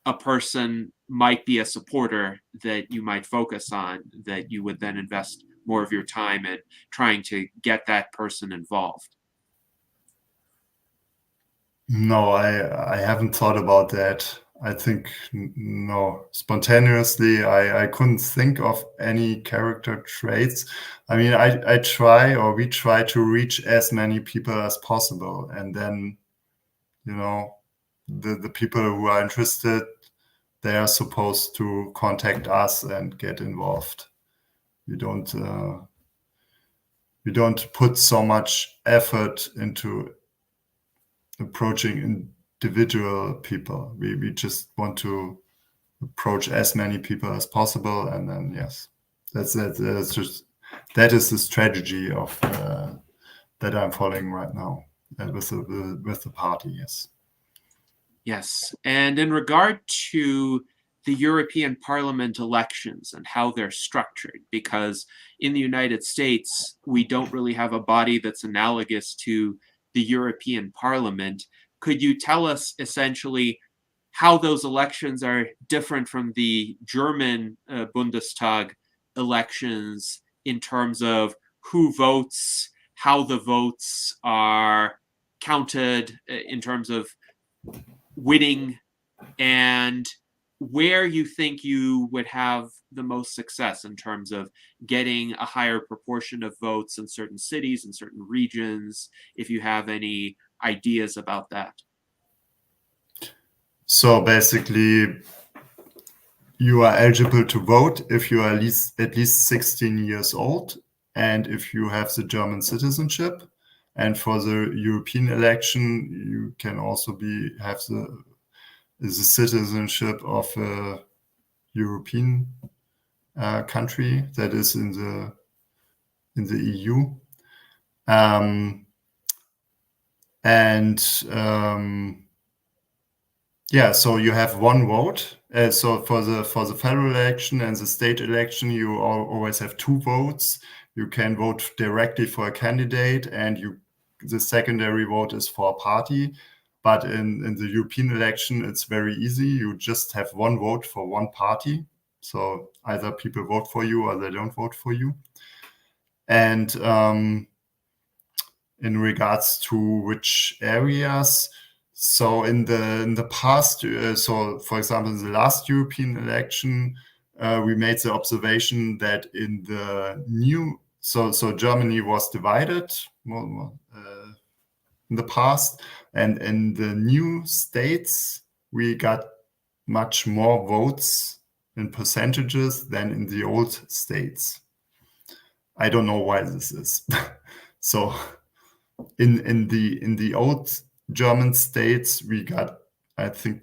a person might be a supporter that you might focus on, that you would then invest more of your time in trying to get that person involved? No, I haven't thought about that. I think no. Spontaneously, I couldn't think of any character traits. I mean, I try, or we try to reach as many people as possible, and then, you know, the people who are interested, they are supposed to contact us and get involved. We don't put so much effort into approaching individual people. We just want to approach as many people as possible, and then yes, that is the strategy of that I'm following right now with the party. Yes. Yes, and in regard to the European Parliament elections and how they're structured, because in the United States, we don't really have a body that's analogous to the European Parliament. Could you tell us essentially how those elections are different from the German Bundestag elections in terms of who votes, how the votes are counted in terms of winning, and where you think you would have the most success in terms of getting a higher proportion of votes in certain cities and certain regions, if you have any ideas about that. So basically, you are eligible to vote if you are at least 16 years old and if you have the German citizenship. And for the European election, you can also have the citizenship of a European country that is in the EU. Yeah, so you have one vote. So for the federal election and the state election, you always have two votes. You can vote directly for a candidate, and the secondary vote is for a party. But in the European election, it's very easy. You just have one vote for one party. So either people vote for you or they don't vote for you. And in regards to which areas, so in the past, so for example, in the last European election, we made the observation that in the new, so Germany was divided in the past, and in the new states, we got much more votes in percentages than in the old states. I don't know why this is. So in the old German states, we got, I think,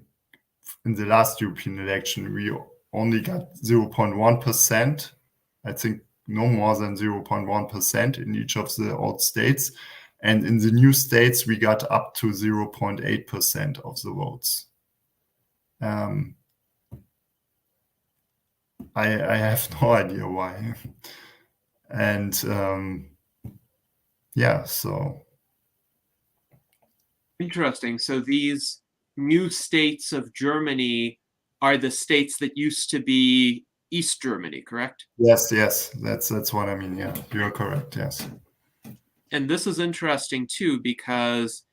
in the last European election, we only got 0.1%. I think no more than 0.1% in each of the old states. And in the new states, we got up to 0.8% of the votes. I have no idea why. And yeah, so. Interesting. So these new states of Germany are the states that used to be East Germany, correct? Yes, that's what I mean. Yeah, you're correct. Yes. And this is interesting too, because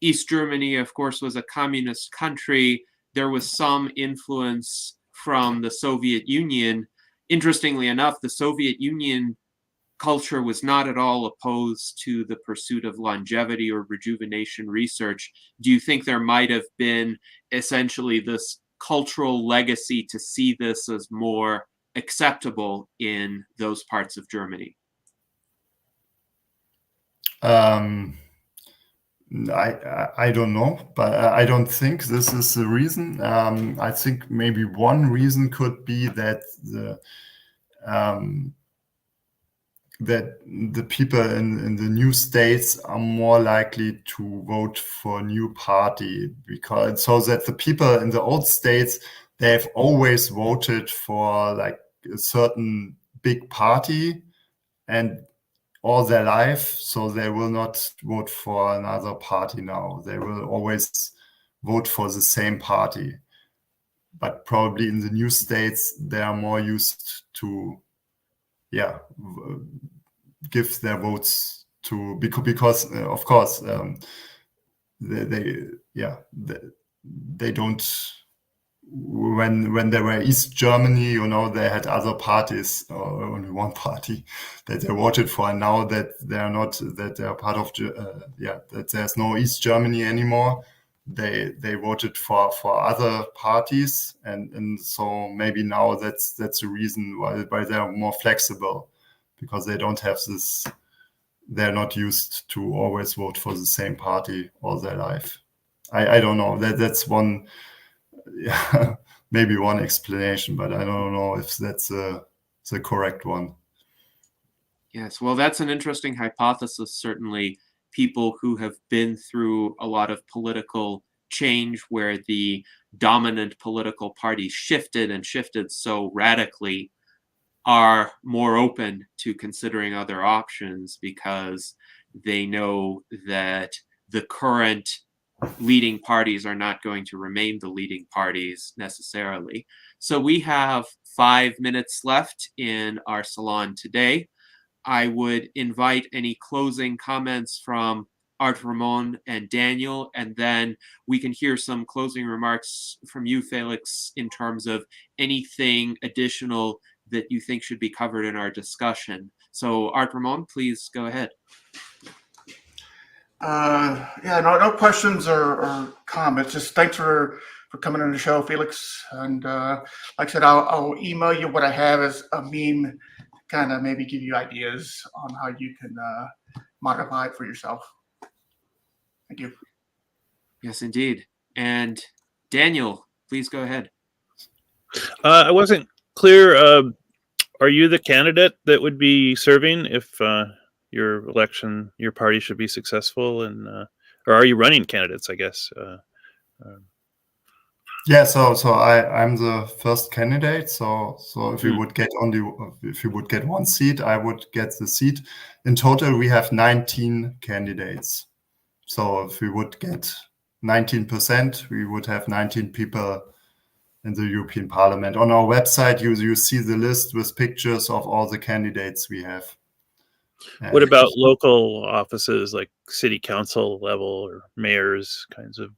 East Germany, of course, was a communist country. There was some influence from the Soviet Union. Interestingly enough, the Soviet Union culture was not at all opposed to the pursuit of longevity or rejuvenation research. Do you think there might have been essentially this cultural legacy to see this as more acceptable in those parts of Germany? I don't know, but I don't think this is the reason. I think maybe one reason could be that the people in the new states are more likely to vote for a new party, because so that the people in the old states, they have always voted for like a certain big party and all their life, so they will not vote for another party now. They will always vote for the same party. But probably in the new states, they are more used to, give their votes to, because of course, they don't. When they were East Germany, they had other parties, or only one party that they voted for. And now that they are not, that they are part of, that there's no East Germany anymore, they voted for other parties, and so maybe now that's the reason why they are more flexible, because they don't have this. They're not used to always vote for the same party all their life. I don't know. That's one. Yeah, maybe one explanation, but I don't know if that's the correct one. Yes, well, that's an interesting hypothesis. Certainly, people who have been through a lot of political change where the dominant political party shifted and shifted so radically are more open to considering other options, because they know that the current leading parties are not going to remain the leading parties necessarily. So we have 5 minutes left in our salon today. I would invite any closing comments from Art Ramon and Daniel, and then we can hear some closing remarks from you, Felix, in terms of anything additional that you think should be covered in our discussion. So Art Ramon, please go ahead. No questions or comments. Just thanks for coming on the show, Felix. And like I said, I'll email you what I have as a meme, kind of maybe give you ideas on how you can modify it for yourself. Thank you. Yes, indeed. And Daniel, please go ahead. I wasn't clear. Are you the candidate that would be serving if your party should be successful, and or are you running candidates? I guess. Yeah, so I'm the first candidate. So if we would get if you would get one seat, I would get the seat. In total, we have 19 candidates. So if we would get 19%, we would have 19 people in the European Parliament. On our website, you see the list with pictures of all the candidates we have. What about local offices like city council level or mayors, kinds of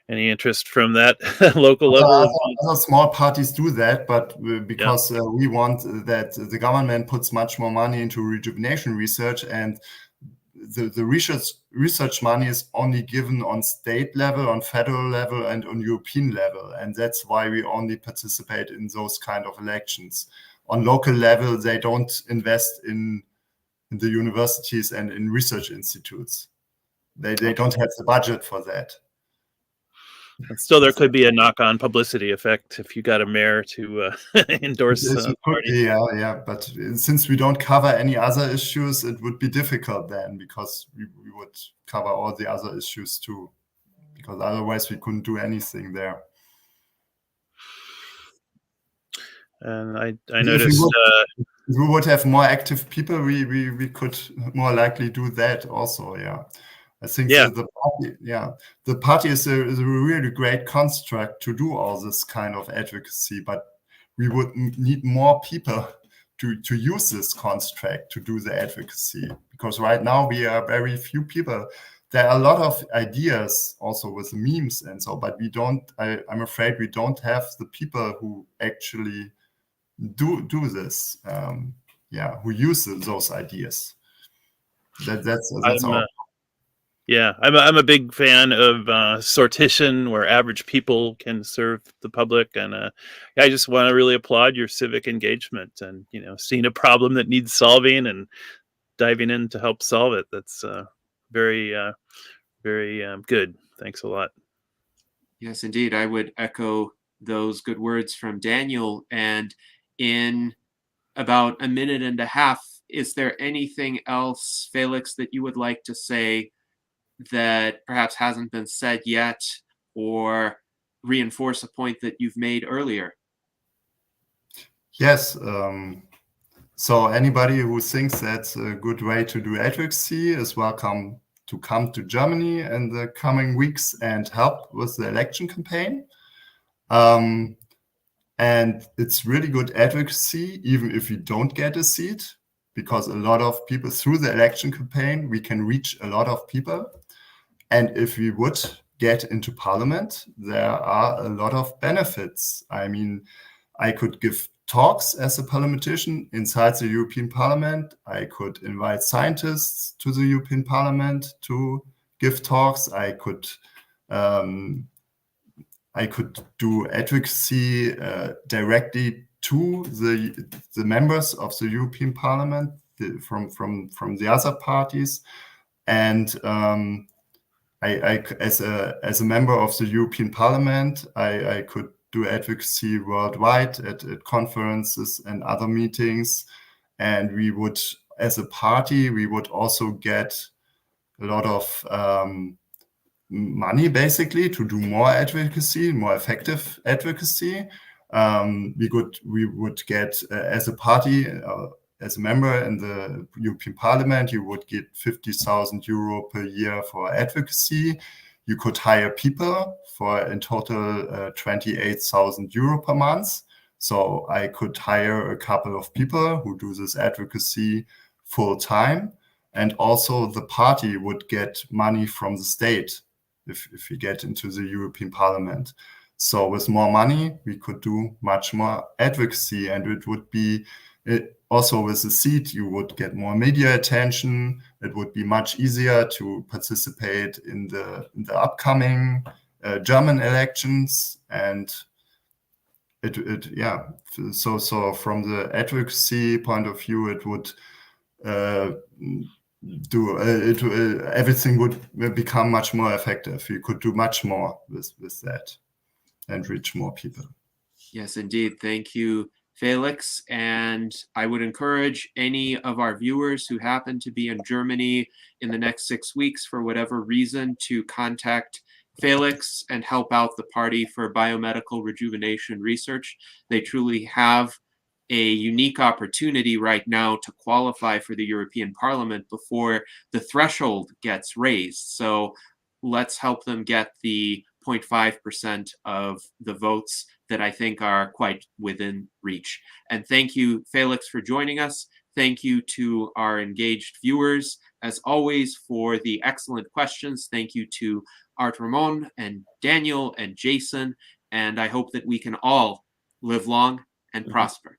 any interest from that local level? Other small parties do that, but because we want that the government puts much more money into rejuvenation research, and the research money is only given on state level, on federal level, and on European level, and that's why we only participate in those kind of elections. On local level, they don't invest in the universities and in research institutes. They don't have the budget for that. And still, there could be a knock-on publicity effect if you got a mayor to endorse the party. Yeah, but since we don't cover any other issues, it would be difficult then, because we would cover all the other issues too, because otherwise we couldn't do anything there. And I noticed if we would have more active people, we could more likely do that also. Yeah. I think the party is a really great construct to do all this kind of advocacy, but we would need more people to use this construct to do the advocacy, because right now we are very few people. There are a lot of ideas also with memes and so, but we don't. I'm afraid we don't have the people who actually do this. Who use those ideas. That's all. Yeah, I'm a big fan of sortition, where average people can serve the public, and I just want to really applaud your civic engagement and seeing a problem that needs solving and diving in to help solve it. That's very good. Thanks a lot. Yes, indeed. I would echo those good words from Daniel. And in about a minute and a half, is there anything else, Felix, that you would like to say that perhaps hasn't been said yet, or reinforce a point that you've made earlier? Yes. So anybody who thinks that's a good way to do advocacy is welcome to come to Germany in the coming weeks and help with the election campaign. And it's really good advocacy, even if you don't get a seat, because a lot of people, through the election campaign, we can reach a lot of people. And if we would get into parliament, there are a lot of benefits. I mean, I could give talks as a parliamentarian inside the European Parliament. I could invite scientists to the European Parliament to give talks. I could do advocacy directly to the members of the European Parliament from the other parties, and I as a member of the European Parliament, I could do advocacy worldwide at conferences and other meetings, and we would, as a party, we would also get a lot of money, basically, to do more advocacy, more effective advocacy. We would get, as a party, as a member in the European Parliament, you would get 50,000 euro per year for advocacy. You could hire people for in total 28,000 euro per month. So I could hire a couple of people who do this advocacy full time. And also the party would get money from the state if we get into the European Parliament. So with more money, we could do much more advocacy, and it would be also with the seat, you would get more media attention. It would be much easier to participate in the upcoming German elections, and So from the advocacy point of view, it would everything would become much more effective. You could do much more with that and reach more people. Yes, indeed. Thank you, Felix. And I would encourage any of our viewers who happen to be in Germany in the next 6 weeks for whatever reason to contact Felix and help out the Party for Biomedical Rejuvenation Research. They truly have a unique opportunity right now to qualify for the European Parliament before the threshold gets raised. So let's help them get the 0.5% of the votes that I think are quite within reach. And thank you, Felix, for joining us. Thank you to our engaged viewers, as always, for the excellent questions. Thank you to Art Ramon and Daniel and Jason. And I hope that we can all live long and prosper.